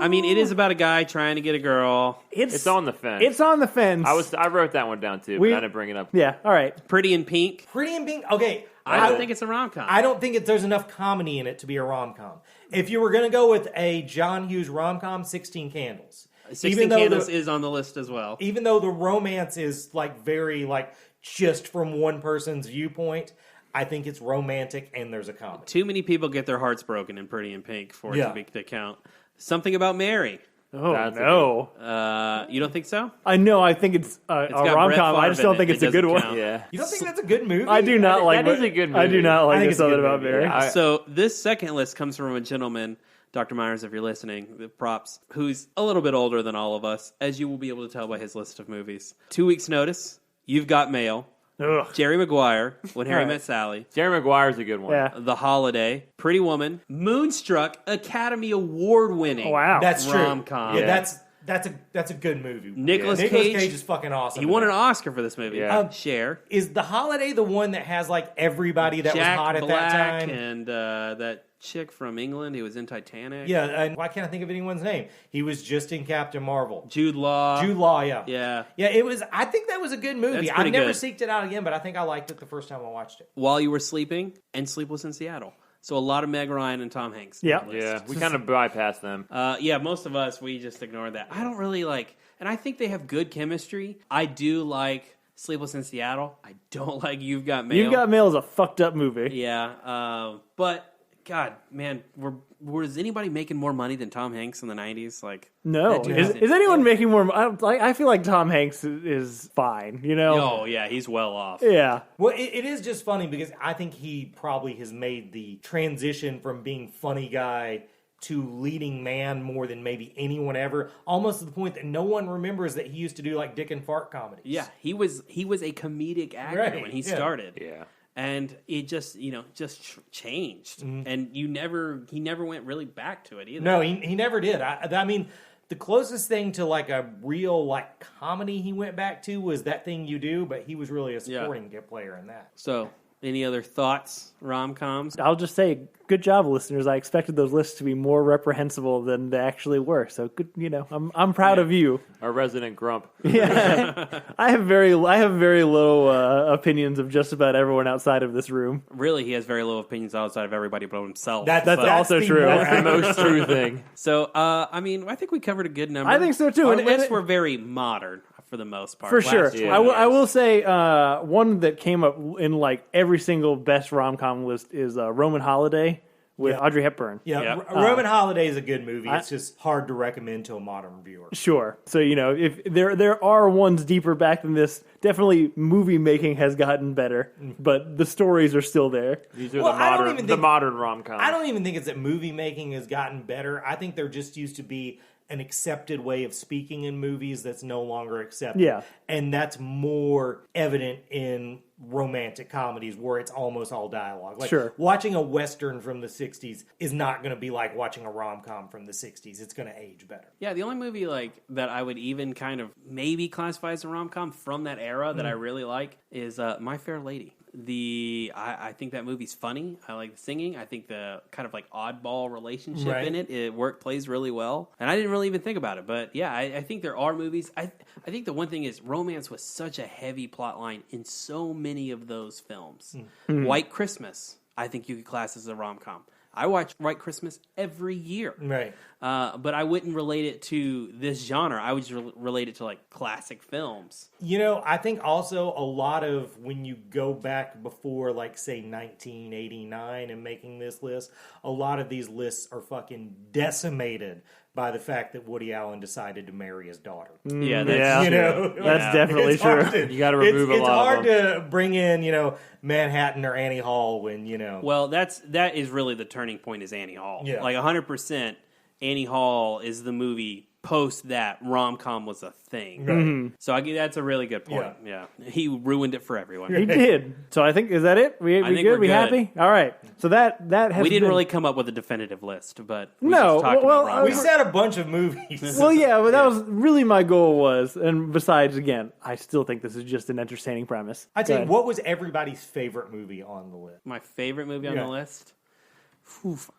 I mean, it is about a guy trying to get a girl. It's on the fence. It's on the fence. I wrote that one down too, We- but I didn't bring it up. Yeah. All right. Pretty in Pink. Pretty in Pink. Okay, I don't think it's a rom-com. I don't think there's enough comedy in it to be a rom-com. If you were going to go with a John Hughes rom-com, 16 Candles. 16 Candles is on the list as well. Even though the romance is like very like just from one person's viewpoint, I think it's romantic and there's a comedy. Too many people get their hearts broken in Pretty in Pink for it to count. Something About Mary. Oh, no. You don't think so? I know. I think it's a rom-com. I just don't think it's a good one. Yeah. You don't think that's a good movie? I do not like that is a good movie. I do not like Something About Mary. Yeah, So this second list comes from a gentleman, Dr. Myers, if you're listening, the props, who's a little bit older than all of us, as you will be able to tell by his list of movies. 2 Weeks' Notice, You've Got Mail, Ugh. Jerry Maguire, When Harry Met Sally, Jerry Maguire's a good one. Yeah. The Holiday, Pretty Woman, Moonstruck, Academy Award winning. Oh, wow. That's true. Rom-com. Yeah, that's a good movie. Nicolas Cage Cage is fucking awesome. He won an Oscar for this movie. Yeah. Cher. Is The Holiday the one that has like everybody that Jack was hot at Black that time? and that chick from England who was in Titanic. Yeah, and why can't I think of anyone's name? He was just in Captain Marvel. Jude Law. Jude Law, yeah. Yeah. Yeah, it was. I think that was a good movie. That's I pretty never good. seeked it out again, but I think I liked it the first time I watched it. While You Were Sleeping and Sleepless in Seattle. So a lot of Meg Ryan and Tom Hanks. Yeah. on the list. Yeah, we kind of bypassed them. Yeah, most of us, we just ignored that. I don't really like, and I think they have good chemistry. I do like Sleepless in Seattle. I don't like You've Got Mail. You've Got Mail is a fucked up movie. Yeah, but God, man, was anybody making more money than Tom Hanks in the 90s? Like, No. that dude Is anyone making more? I feel like Tom Hanks is fine, you know? Oh, yeah, he's well off. Yeah. Well, it is just funny because I think he probably has made the transition from being funny guy to leading man more than maybe anyone ever, almost to the point that no one remembers that he used to do like dick and fart comedies. Yeah, he was a comedic actor Right, when he yeah. started. Yeah. And it just, changed. And he never went really back to it either. No, he never did. I mean, the closest thing to like a real like comedy he went back to was That Thing You Do, but he was really a supporting player in that. So, any other thoughts, rom-coms? I'll just say, good job, listeners. I expected those lists to be more reprehensible than they actually were. So good, I'm proud of you. Our resident grump. Yeah, I have very low opinions of just about everyone outside of this room. Really, he has very low opinions outside of everybody but himself. That's also the true. more That's the most true thing. So, I mean, I think we covered a good number. I think so, too. Our And lists were very modern for the most part. For sure. Last 20 I will years. say one that came up in like every single best rom-com list is Roman Holiday with Audrey Hepburn. Yeah, Yep. Roman Holiday is a good movie. It's just hard to recommend to a modern viewer. Sure. So, if there are ones deeper back than this, definitely movie making has gotten better, but the stories are still there. These are Well, I don't even the think- modern rom-coms. I don't even think it's that movie making has gotten better. I think there just used to be an accepted way of speaking in movies that's no longer accepted. Yeah. And that's more evident in romantic comedies where it's almost all dialogue. Like Sure. watching a Western from the 60s is not going to be like watching a rom-com from the 60s. It's going to age better. Yeah, the only movie like that I would even kind of maybe classify as a rom-com from that era that I really like is My Fair Lady. I think that movie's funny. I like the singing. I think the kind of like oddball relationship in it plays really well. And I didn't really even think about it, but yeah, I think there are movies. I think the one thing is romance was such a heavy plot line in so many of those films. White Christmas, I think you could class as a rom-com. I watch White Christmas every year. Right. But I wouldn't relate it to this genre. I would just relate it to like classic films. I think also a lot of when you go back before, like, say, 1989 and making this list, a lot of these lists are fucking decimated by the fact that Woody Allen decided to marry his daughter. Yeah, Yeah. that's That's definitely It's hard true. to- You gotta remove a it's lot of hard to bring in, Manhattan or Annie Hall when, Well, that is really the turning point is Annie Hall. Yeah. Like 100%, Annie Hall is the movie post that rom-com was a thing. Right. So that's a really good point. Yeah. He ruined it for everyone. He did. So I think, is that it? We think good? we're We good. happy? All right. So that has We didn't been- really come up with a definitive list, but we No, just talked well, about we rom-com. said a bunch of movies. Well, yeah, but that was really my goal was. And besides, again, I still think this is just an entertaining premise. I'd Go say, ahead. what was everybody's favorite movie on the list? My favorite movie on the list? Oof,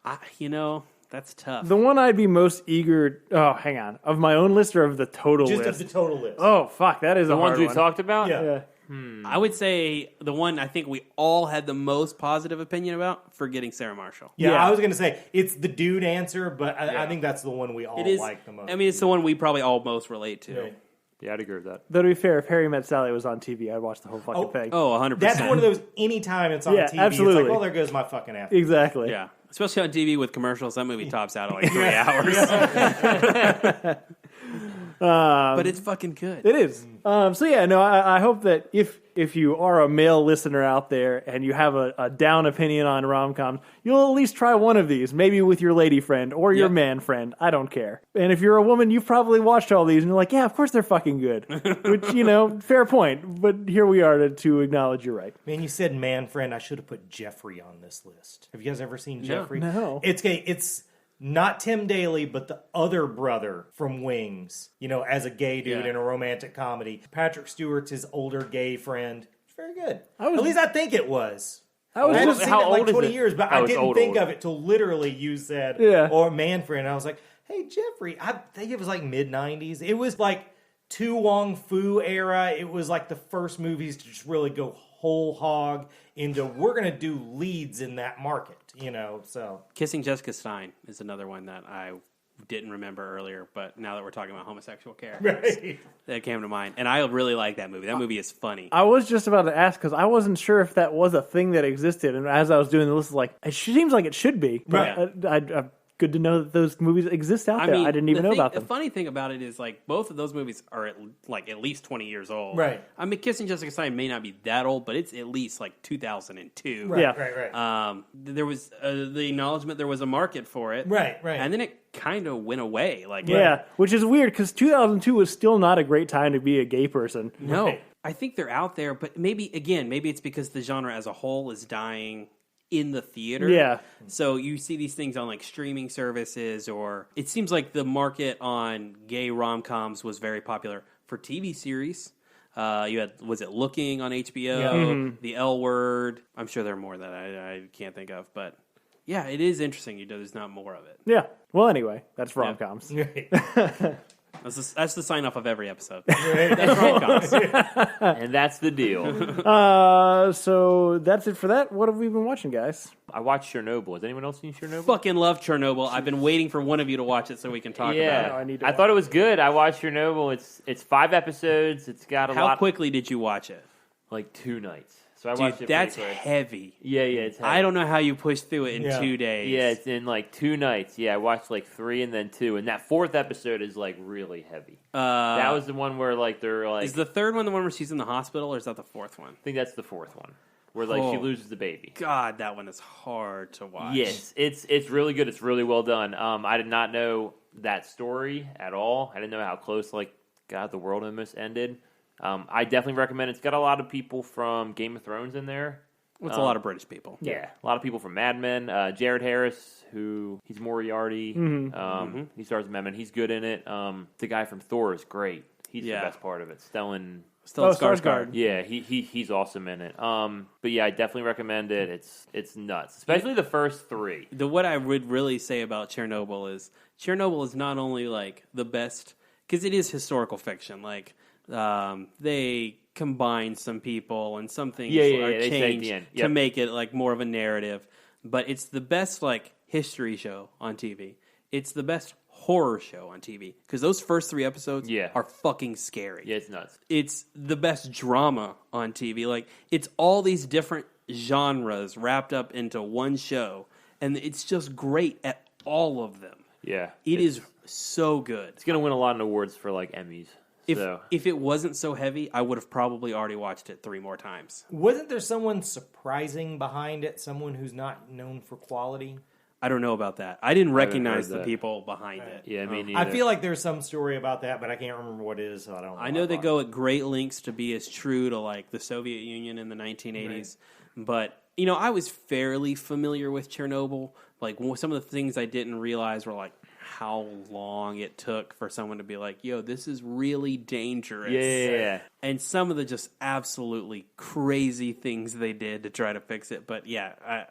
that's tough. The one I'd be most eager... Oh, hang on. Of my own list or of the total Just list? of the total list. Oh, fuck. That is The a hard ones we one. talked about? Yeah. I would say the one I think we all had the most positive opinion about, Forgetting Sarah Marshall. Yeah, I was going to say, it's the dude answer, but I think that's the one we all like the most. I mean, it's the one we probably all most relate to. Right. Yeah, I'd agree with that. Though to be fair, if Harry Met Sally was on TV, I'd watch the whole fucking thing. Oh, 100%. That's one of those, anytime it's on TV, absolutely. it's like, well, there goes my fucking app. Exactly. Yeah. Especially on TV with commercials, that movie tops out at like 3 hours. But it's fucking good. It is. I hope that if you are a male listener out there and you have a down opinion on rom-coms, you'll at least try one of these, maybe with your lady friend or your man friend. I don't care. And if you're a woman, you've probably watched all these and you're like, yeah, of course they're fucking good. Which, fair point. But here we are to acknowledge you're right. Man, you said man friend. I should have put Jeffrey on this list. Have you guys ever seen Jeffrey? No. It's not Tim Daly, but the other brother from Wings, as a gay dude in a romantic comedy. Patrick Stewart's his older gay friend. It's very good. At least I think it was. I hadn't seen it in like 20 years, but I didn't think of it till literally you said, or man friend. I was like, hey, Jeffrey. I think it was like mid-90s. It was like Tu Wong Fu era. It was like the first movies to just really go whole hog into, we're going to do leads in that market, so. Kissing Jessica Stein is another one that I didn't remember earlier, but now that we're talking about homosexual characters, that came to mind. And I really like that movie. That movie is funny. I was just about to ask because I wasn't sure if that was a thing that existed. And as I was doing the list, it seems like it should be. But good to know that those movies exist out there. I didn't even know about them. The funny thing about it is, both of those movies are at least 20 years old. Right. I mean, Kissing Jessica Stein may not be that old, but it's at least 2002. Right. There was the acknowledgement there was a market for it. Right. And then it kind of went away. Which is weird because 2002 was still not a great time to be a gay person. No. Right. I think they're out there, but maybe it's because the genre as a whole is dying in the theater. Yeah. So you see these things on streaming services, or it seems like the market on gay rom-coms was very popular for TV series. You had, was it Looking on HBO? Yeah. Mm-hmm. The L Word. I'm sure there are more that I can't think of, but yeah, it is interesting. There's not more of it. Yeah. Well, anyway, that's rom-coms. Right. That's the sign off of every episode. That's rom-coms. And that's the deal. So that's it for that. What have we been watching, guys? I watched Chernobyl. Has anyone else seen Chernobyl? Fucking love Chernobyl. I've been waiting for one of you to watch it so we can talk about it. I thought it was good. I watched Chernobyl. It's 5 episodes. It's got a lot. How quickly did you watch it? Like 2 nights. So I Dude, watched it. that's pretty quick. heavy. Yeah, it's heavy. I don't know how you push through it in 2 days. Yeah, it's in 2 nights. Yeah, I watched 3 and then 2, and that 4th episode is really heavy. That was the one where they're Is the 3rd one the one where she's in the hospital, or is that the 4th one? I think that's the 4th one, where she loses the baby. God, that one is hard to watch. Yes, it's really good. It's really well done. I did not know that story at all. I didn't know how close the world almost ended. I definitely recommend it. It's got a lot of people from Game of Thrones in there. It's a lot of British people. Yeah, a lot of people from Mad Men. Jared Harris, he's Moriarty. He stars in Mad Men. He's good in it. The guy from Thor is great. He's the best part of it. Stellan Skarsgård. Yeah, he's awesome in it. But yeah, I definitely recommend it. It's nuts, especially the first 3. What I would really say about Chernobyl is not only the best, because it is historical fiction. They combine some people and some things are changed to make it more of a narrative. But it's the best history show on TV. It's the best horror show on TV because those first 3 episodes are fucking scary. Yeah, it's nuts. It's the best drama on TV. It's all these different genres wrapped up into one show, and it's just great at all of them. Yeah, it is so good. It's gonna win a lot of awards for Emmys. If it wasn't so heavy, I would have probably already watched it 3 more times. Wasn't there someone surprising behind it? Someone who's not known for quality? I don't know about that. I didn't recognize the people behind it. Yeah, me neither. I feel like there's some story about that, but I can't remember what it is, so I don't know. I know they go at great lengths to be as true to the Soviet Union in the 1980s. Right. But, I was fairly familiar with Chernobyl. Some of the things I didn't realize were how long it took for someone to be yo, this is really dangerous. Yeah. And some of the just absolutely crazy things they did to try to fix it. But yeah,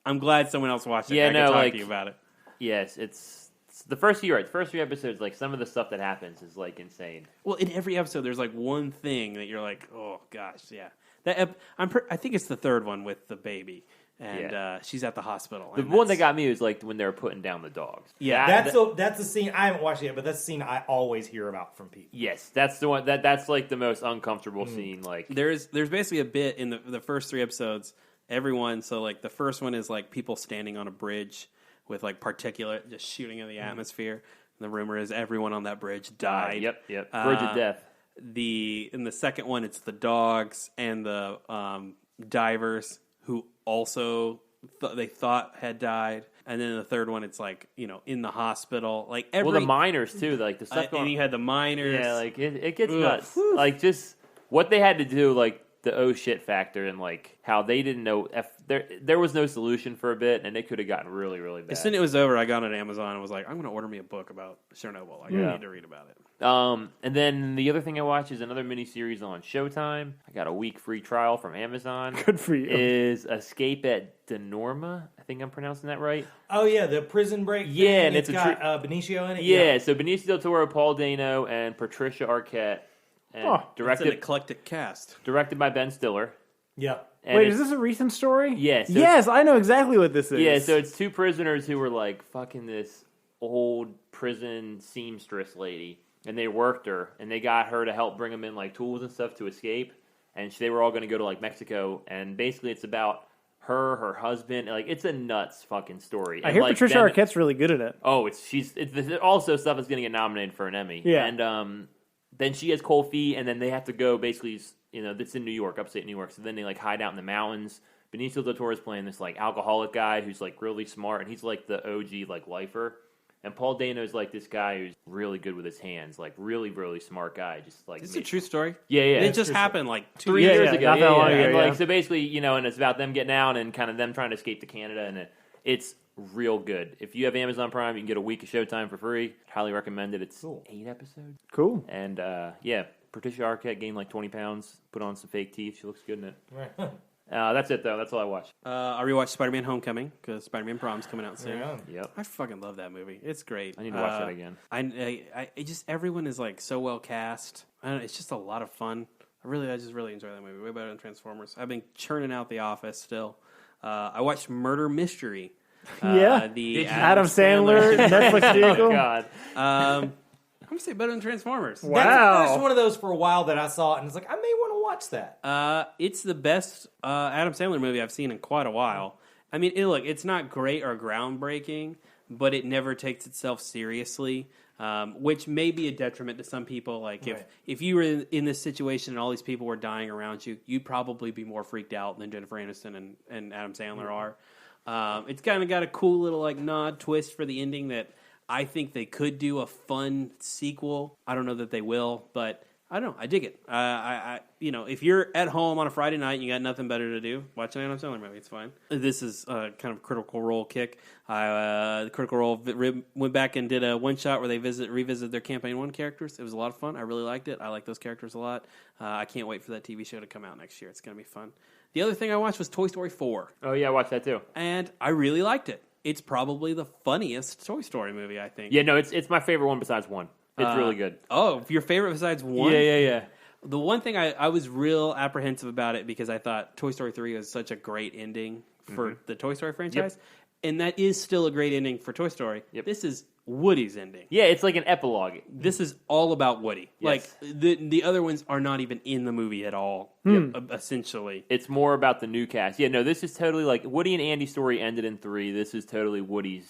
I'm glad someone else watched it. I can talk to you about it. Yes, it's the first year, right? The first 3 episodes, like some of the stuff that happens is like insane. Well, in every episode, there's like one thing that you're like, oh gosh, yeah. I think it's the third one with the baby, and she's at the hospital. The one that got me was like when they were putting down the dogs. Yeah, that's the scene I haven't watched it yet, but that's the scene I always hear about from people. Yes, that's the one that's like the most uncomfortable scene. Like there's basically a bit in the first 3 episodes. So like the first one is like people standing on a bridge with like particulate just shooting in the atmosphere. And the rumor is everyone on that bridge died. Yep. Bridge of death. In the second one, it's the dogs and the divers who also they thought had died. And then the third one, it's like, in the hospital. Like the miners too. Like the stuff and you had the miners. Yeah, like it gets nuts. Like just what they had to do, like the oh shit factor, and like how they didn't know if there was no solution for a bit, and it could have gotten really, really bad. As soon as it was over, I got on Amazon and was like, I'm going to order me a book about Chernobyl. I need to read about it. And then the other thing I watch is another miniseries on Showtime. I got a week free trial from Amazon. Good for you. Is Escape at Denorma. I think I'm pronouncing that right. Oh yeah, the Prison Break thing. Yeah, and it's got Benicio in it. Yeah, so Benicio del Toro, Paul Dano, and Patricia Arquette. And it's an eclectic cast. Directed by Ben Stiller. Yeah. Wait, is this a recent story? Yes. Yes, I know exactly what this is. Yeah, so it's 2 prisoners who were like fucking this old prison seamstress lady, and they worked her, and they got her to help bring them in like tools and stuff to escape, and they were all going to go to like Mexico, and basically it's about her husband, like it's a nuts fucking story. I hear like, Patricia Arquette's really good at it. Oh, it's also stuff that's going to get nominated for an Emmy. Yeah, and then she has cold feet, and then they have to go basically, it's in New York, upstate New York. So then they like hide out in the mountains. Benicio del Toro is playing this like alcoholic guy who's like really smart, and he's like the OG like lifer. And Paul Dano is like this guy who's really good with his hands, like really, really smart guy. Just like it's a true story. Yeah. It just happened like 3 years ago. Not that long ago, And like so basically, and it's about them getting out and kind of them trying to escape to Canada, and it's real good. If you have Amazon Prime, you can get a week of Showtime for free. Highly recommend it. It's 8 episodes. Cool. And Patricia Arquette gained like 20 pounds, put on some fake teeth. She looks good in it. Right. That's it, though. That's all I watched. I rewatched Spider-Man Homecoming because Spider-Man Prom's coming out soon. Yeah. Yep. I fucking love that movie. It's great. I need to watch that again. I just everyone is like so well cast. I don't know, it's just a lot of fun. I just really enjoy that movie. Way better than Transformers. I've been churning out The Office still. I watched Murder Mystery. The Adam Sandler Netflix vehicle. Oh God. I'm gonna say better than Transformers. Wow. There's one of those for a while that I saw, and it's like I may want to watch that. It's the best Adam Sandler movie I've seen in quite a while. I mean, it's not great or groundbreaking, but it never takes itself seriously, which may be a detriment to some people. Like if you were in this situation and all these people were dying around you, you'd probably be more freaked out than Jennifer Aniston and Adam Sandler are. It's kind of got a cool little like nod twist for the ending that I think they could do a fun sequel. I don't know that they will, but I don't know. I dig it. If you're at home on a Friday night and you got nothing better to do, watch an Adam Sandler movie. It's fine. This is kind of Critical Role kick. The Critical Role went back and did a one shot where they revisit their Campaign 1 characters. It was a lot of fun. I really liked it. I like those characters a lot. I can't wait for that TV show to come out next year. It's going to be fun. The other thing I watched was Toy Story 4. Oh yeah, I watched that too. And I really liked it. It's probably the funniest Toy Story movie, I think. Yeah, no, it's my favorite one besides 1. It's really good. Oh, your favorite besides 1? Yeah. The one thing I was real apprehensive about it because I thought Toy Story 3 was such a great ending for the Toy Story franchise. Yep. And that is still a great ending for Toy Story. Yep. This is Woody's ending. Yeah, it's like an epilogue. This is all about Woody. Yes. Like, the other ones are not even in the movie at all, essentially. It's more about the new cast. Yeah, no, this is totally like Woody and Andy's story ended in 3. This is totally Woody's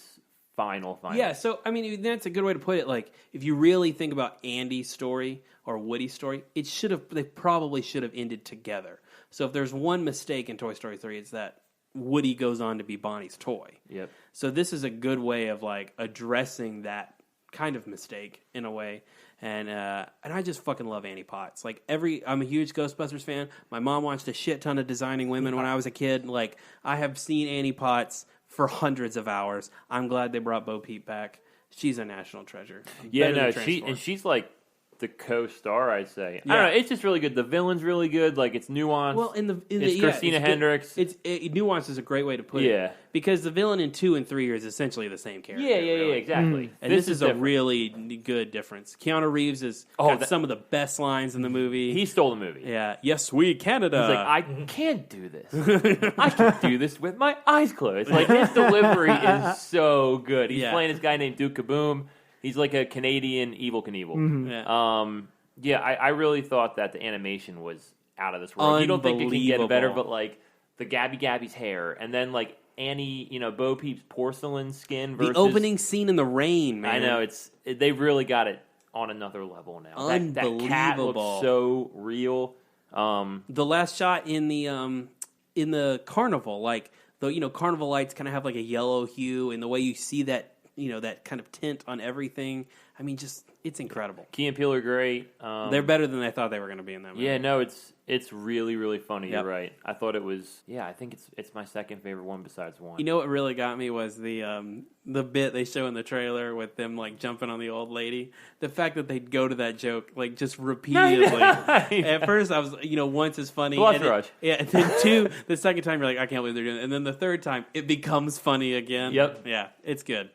final. Yeah, so, I mean, that's a good way to put it. Like, if you really think about Andy's story or Woody's story, they probably should have ended together. So if there's one mistake in Toy Story 3, it's that Woody goes on to be Bonnie's toy. Yep. So this is a good way of like addressing that kind of mistake in a way. And I just fucking love Annie Potts. Like I'm a huge Ghostbusters fan. My mom watched a shit ton of Designing Women when I was a kid. Like I have seen Annie Potts for hundreds of hours. I'm glad they brought Bo Peep back. She's a national treasure. Yeah, no, she's like the co-star, I'd say. Yeah. I don't know. It's just really good. The villain's really good. Like, it's nuanced. Well, it's Christina Hendricks. Nuance is a great way to put it. Because the villain in 2 and 3 is essentially the same character. Yeah, really. exactly. And this is a really good difference. Keanu Reeves has got some of the best lines in the movie. He stole the movie. Yeah. Yes, we, Canada. He's like, I can't do this. I can do this with my eyes closed. Like, his delivery is so good. He's playing this guy named Duke Kaboom. He's like a Canadian Evel Knievel. Yeah. I really thought that the animation was out of this world. You don't think it can get better, but like the Gabby's hair, and then like Annie, Bo Peep's porcelain skin versus the opening scene in the rain, man. I know they really got it on another level now. Unbelievable. That cat looks so real. The last shot in the carnival, like the carnival lights kind of have like a yellow hue, and the way you see that that kind of tint on everything. I mean, it's incredible. Key and Peele are great. They're better than I thought they were going to be in that movie. Yeah, no, it's really, really funny. Yep. You're right. I thought it was. Yeah, I think it's my second favorite one besides one. You know what really got me was the bit they show in the trailer with them like jumping on the old lady. The fact that they'd go to that joke like just repeatedly. At first, I was once is funny. Blush rush. And then 2, the second time you're like, I can't believe they're doing it. And then the third time it becomes funny again. Yep. Yeah, it's good.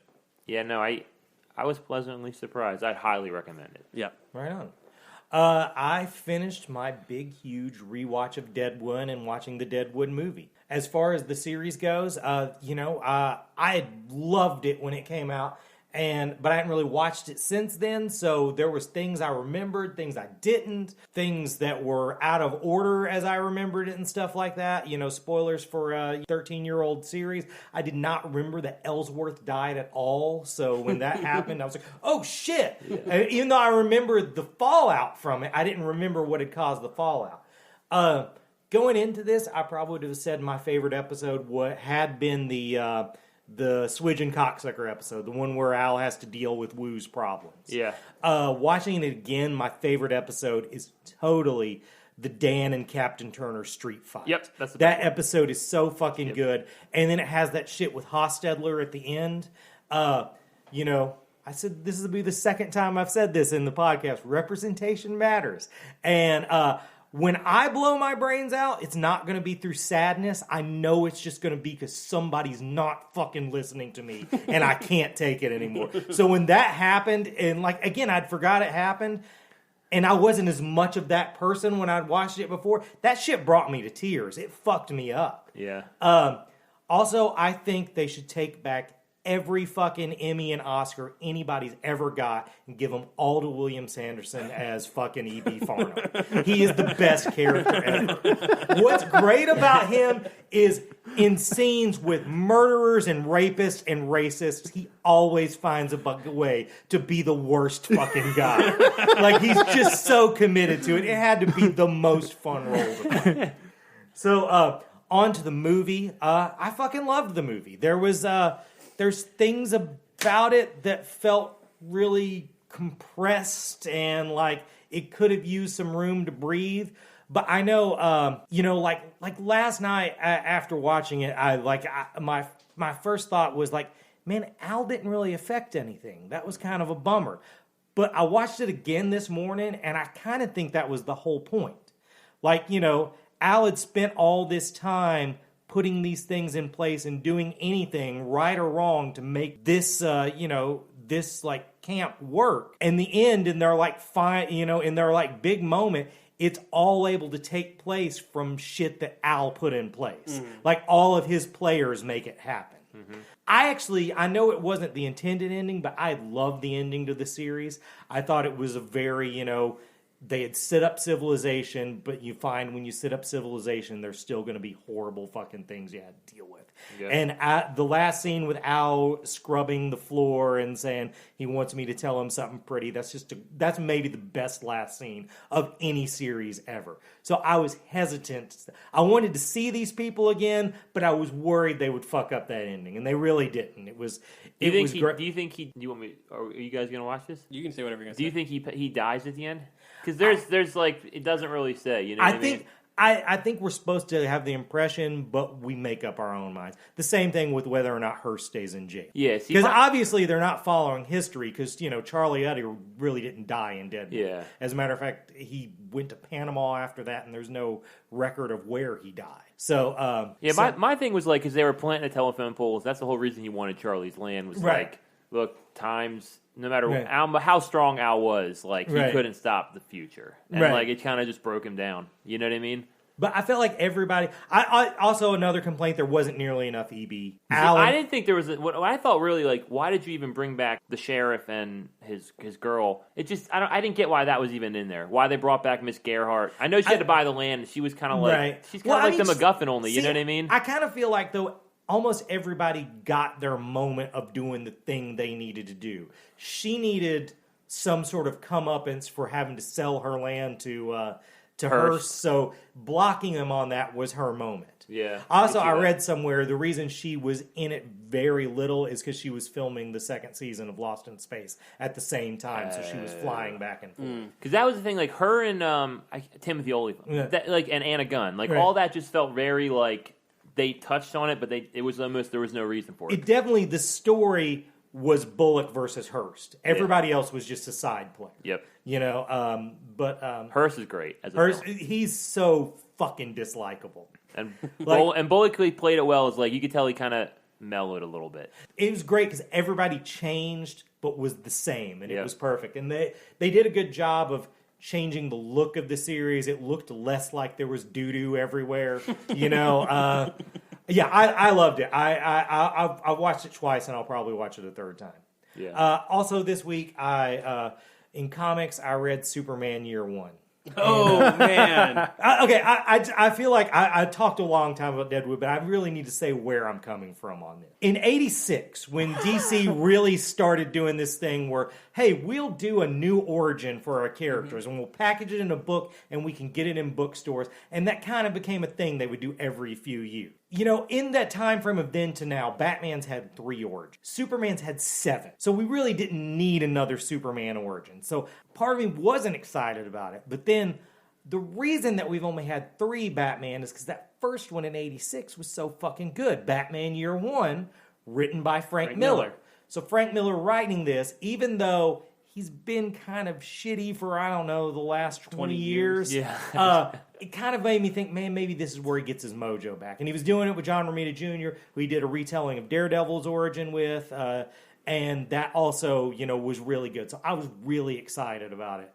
Yeah, no, I was pleasantly surprised. I'd highly recommend it. Yeah. Right on. I finished my big, huge rewatch of Deadwood and watching the Deadwood movie. As far as the series goes, I had loved it when it came out, but I hadn't really watched it since then, so there was things I remembered, things I didn't, things that were out of order as I remembered it and stuff like that. Spoilers for a 13-year-old series. I did not remember that Ellsworth died at all, so when that happened, I was like, oh shit! Yeah. Even though I remembered the fallout from it, I didn't remember what had caused the fallout. Going into this, I probably would have said my favorite episode had been the Swidge and Cocksucker episode, the one where Al has to deal with Woo's problems. Yeah. Watching it again, my favorite episode is totally the Dan and Captain Turner street fight. Yep, that's that episode is so fucking good. And then it has that shit with Hostetler at the end. I said this will be the second time I've said this in the podcast. Representation matters. And when I blow my brains out, it's not going to be through sadness. I know it's just going to be because somebody's not fucking listening to me, and I can't take it anymore. So when that happened, and again, I'd forgot it happened, and I wasn't as much of that person when I'd watched it before, that shit brought me to tears. It fucked me up. Yeah. Also, I think they should take back every fucking Emmy and Oscar anybody's ever got and give them all to William Sanderson as fucking E.B. Farnham. He is the best character ever. What's great about him is in scenes with murderers and rapists and racists, he always finds a way to be the worst fucking guy. He's just so committed to it. It had to be the most fun role to play. So, on to the movie. I fucking loved the movie. There's things about it that felt really compressed and it could have used some room to breathe. But I know, like last night after watching it, my first thought was man, Al didn't really affect anything. That was kind of a bummer. But I watched it again this morning, and I kind of think that was the whole point. Al had spent all this time putting these things in place and doing anything, right or wrong, to make this, this camp work. And the end, in their in their big moment, it's all able to take place from shit that Al put in place. Mm-hmm. All of his players make it happen. Mm-hmm. I know it wasn't the intended ending, but I loved the ending to the series. I thought it was a very, they had set up civilization, but you find when you set up civilization, there's still going to be horrible fucking things you had to deal with. Yeah. And the last scene with Al scrubbing the floor and saying he wants me to tell him something pretty, that's maybe the best last scene of any series ever. So I was hesitant. I wanted to see these people again, but I was worried they would fuck up that ending, and they really didn't. It was great. Do you think do you want me? Are you guys going to watch this? You can say whatever you're going to say. Do you think he dies at the end? Because there's it doesn't really say. You know what I mean? I think we're supposed to have the impression, but we make up our own minds. The same thing with whether or not Hearst stays in jail. Yeah, because obviously they're not following history. Because Charlie Utter really didn't die in Deadwood. Yeah. As a matter of fact, he went to Panama after that, and there's no record of where he died. So my thing was like, because they were planting the telephone poles. That's the whole reason he wanted Charlie's land. Was like, look, times. No matter how strong Al was, like he couldn't stop the future, and like it kind of just broke him down. You know what I mean? But I felt like everybody. I also another complaint: there wasn't nearly enough EB. I didn't think there was. What I thought really like, why did you even bring back the sheriff and his girl? It just I didn't get why that was even in there. Why they brought back Miss Gerhardt? I know she had to buy the land, and she was kind of like she's kind of like the MacGuffin only. You know what I mean? I kind of feel like though. Almost everybody got their moment of doing the thing they needed to do. She needed some sort of comeuppance for having to sell her land to Hearst, so blocking them on that was her moment. Yeah. Also, I read somewhere the reason she was in it very little is because she was filming the second season of Lost in Space at the same time, so she was flying back and forth. Because that was the thing, like her and Timothy Olyphant, and Anna Gunn, like all that just felt very like. They touched on it, but it was almost there was no reason for it. It definitely the story was Bullock versus Hearst. Everybody else was just a side player. Yep. But Hearst is great as a Hearst. villain. He's so fucking dislikable. And Bullock played it well. Is like you could tell he kind of mellowed a little bit. It was great because everybody changed, but was the same, and it was perfect. And they did a good job of changing the look of the series. It looked less like there was doo-doo everywhere. I loved it. I watched it twice, and I'll probably watch it a third time. Yeah. Also this week, in comics, I read Superman Year One. Oh, man. I feel like I talked a long time about Deadwood, but I really need to say where I'm coming from on this. In 86, when DC really started doing this thing where, hey, we'll do a new origin for our characters, and we'll package it in a book, and we can get it in bookstores, and that kind of became a thing they would do every few years. In that time frame of then to now, Batman's had 3 origins. Superman's had 7. So we really didn't need another Superman origin. So part of me wasn't excited about it. But then the reason that we've only had 3 Batman is because that first one in 86 was so fucking good. Batman Year One, written by Frank Miller. So Frank Miller writing this, even though he's been kind of shitty for, the last 20 years. Yeah. It kind of made me think, man, maybe this is where he gets his mojo back. And he was doing it with John Romita Jr., who he did a retelling of Daredevil's origin with. And that also, was really good. So I was really excited about it.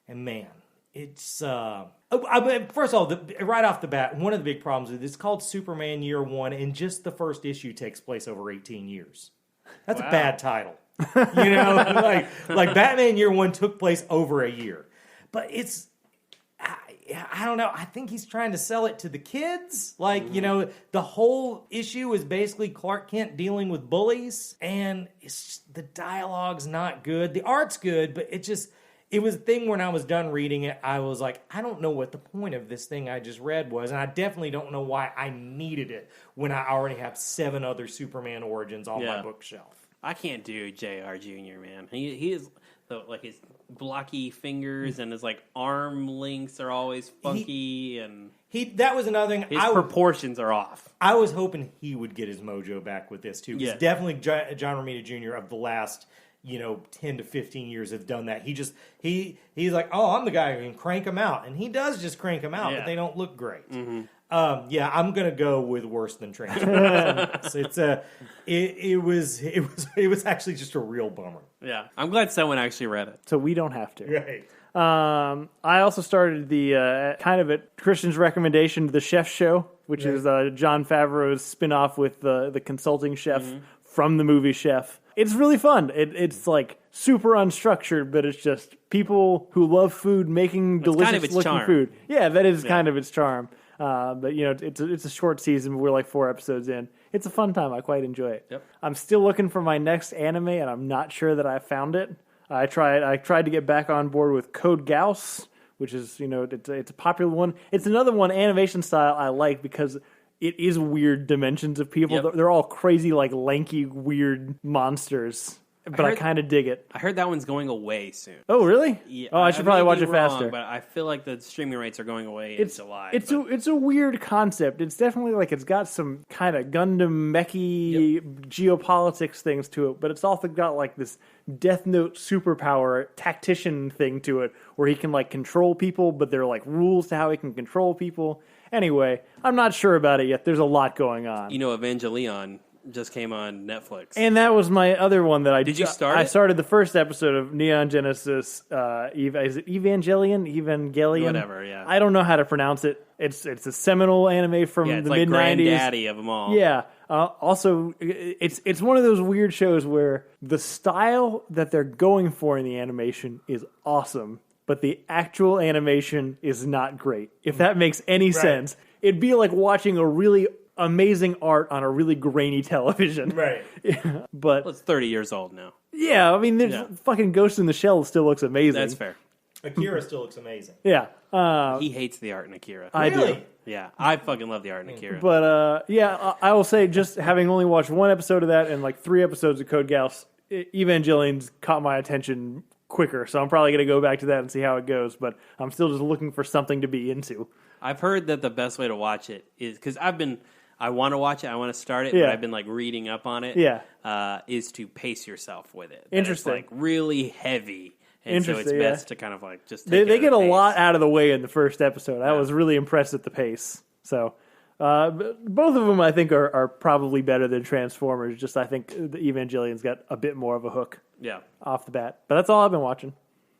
And man, it's... first of all, right off the bat, one of the big problems is it's called Superman Year One, and just the first issue takes place over 18 years. That's a bad title. Like Batman Year One took place over a year. But it's... I don't know. I think he's trying to sell it to the kids. The whole issue is basically Clark Kent dealing with bullies, and it's just, the dialogue's not good. The art's good, but it was a thing when I was done reading it, I was like, I don't know what the point of this thing I just read was, and I definitely don't know why I needed it when I already have 7 other Superman origins on my bookshelf. I can't do J.R. Jr., man. He is... like his blocky fingers and his arm lengths are always funky, and that was another thing. His proportions are off. I was hoping he would get his mojo back with this too. Because definitely John Romita Jr. of the last 10 to 15 years have done that. He's like, oh, I'm the guy who can crank them out, and he does just crank them out, but they don't look great. Mm-hmm. I'm gonna go with worse than Transformers. It was actually just a real bummer. Yeah, I'm glad someone actually read it, so we don't have to. Right. I also started the kind of at Christian's recommendation, The Chef Show, which is Jon Favreau's spinoff with the consulting chef from the movie Chef. It's really fun. It's like super unstructured, but it's just people who love food making delicious looking food. Yeah, that is kind of its charm. But it's a short season. We're like 4 episodes in. It's a fun time. I quite enjoy it. Yep. I'm still looking for my next anime, and I'm not sure that I found it. I tried to get back on board with Code Geass, which is it's a popular one. It's another one animation style I like because it is weird dimensions of people. Yep. They're all crazy, like lanky, weird monsters. but I kind of dig it. I heard that one's going away soon. Oh, really? Yeah, I should probably watch it faster. But I feel like the streaming rates are going away in July. It's a weird concept. It's definitely like it's got some kind of Gundam mechy geopolitics things to it, but it's also got like this Death Note superpower tactician thing to it, where he can like control people, but there are like rules to how he can control people. Anyway, I'm not sure about it yet. There's a lot going on. Evangelion just came on Netflix. And that was my other one that I did. You start? I started the first episode of Neon Genesis. Is it Evangelion? Whatever. Yeah. I don't know how to pronounce it. It's a seminal anime from the mid-90s. Granddaddy of them all. Yeah. Also, it's one of those weird shows where the style that they're going for in the animation is awesome, but the actual animation is not great. If that makes any sense, it'd be like watching a really amazing art on a really grainy television. Right. But it's 30 years old now. Yeah, I mean, there's fucking Ghost in the Shell still looks amazing. That's fair. Akira still looks amazing. Yeah. He hates the art in Akira. I really? do. Yeah, I fucking love the art in Akira. But, I will say, just having only watched one episode of that and like 3 episodes of Code Geass, Evangelion's caught my attention quicker, so I'm probably going to go back to that and see how it goes, but I'm still just looking for something to be into. I've heard that the best way to watch it is, because I want to watch it, I want to start it, but I've been like reading up on it, is to pace yourself with it. Interesting. It's like really heavy. And so it's best to kind of like just take They get a pace. lot out of the way in the first episode. I was really impressed at the pace. So both of them I think are probably better than Transformers. Just I think the Evangelion's got a bit more of a hook off the bat. But that's all I've been watching.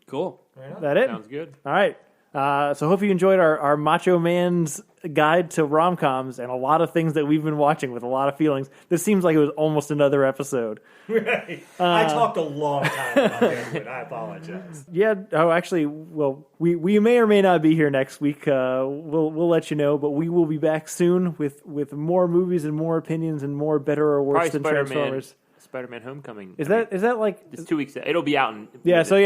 Cool. Is that it? Sounds good. All right. So hope you enjoyed our Macho Man's guide to rom-coms and a lot of things that we've been watching with a lot of feelings. This seems like it was almost another episode. Right. I talked a long time about it, and I apologize. Yeah. Oh, actually, well, we may or may not be here next week. We'll let you know, but we will be back soon with more movies and more opinions and more better or worse than Transformers. Spider-Man Homecoming. Is that like it's 2 weeks? It'll be out in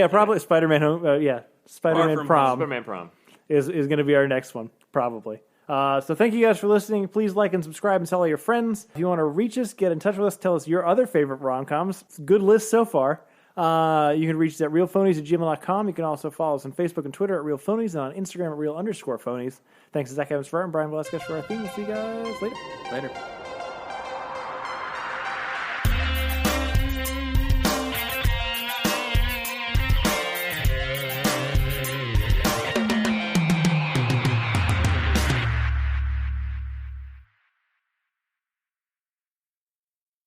probably Spider-Man Home. Spider-Man Prom. Spider-Man Prom is going to be our next one probably. So thank you guys for listening. Please like and subscribe and tell all your friends. If you want to reach us, get in touch with us. Tell us your other favorite rom-coms. It's a good list so far. You can reach us at realphonies@gmail.com. You can also follow us on Facebook and Twitter at realphonies and on Instagram at real_phonies. Thanks to Zach Evans for art and Brian Velasquez for our theme. We'll see you guys later. Later.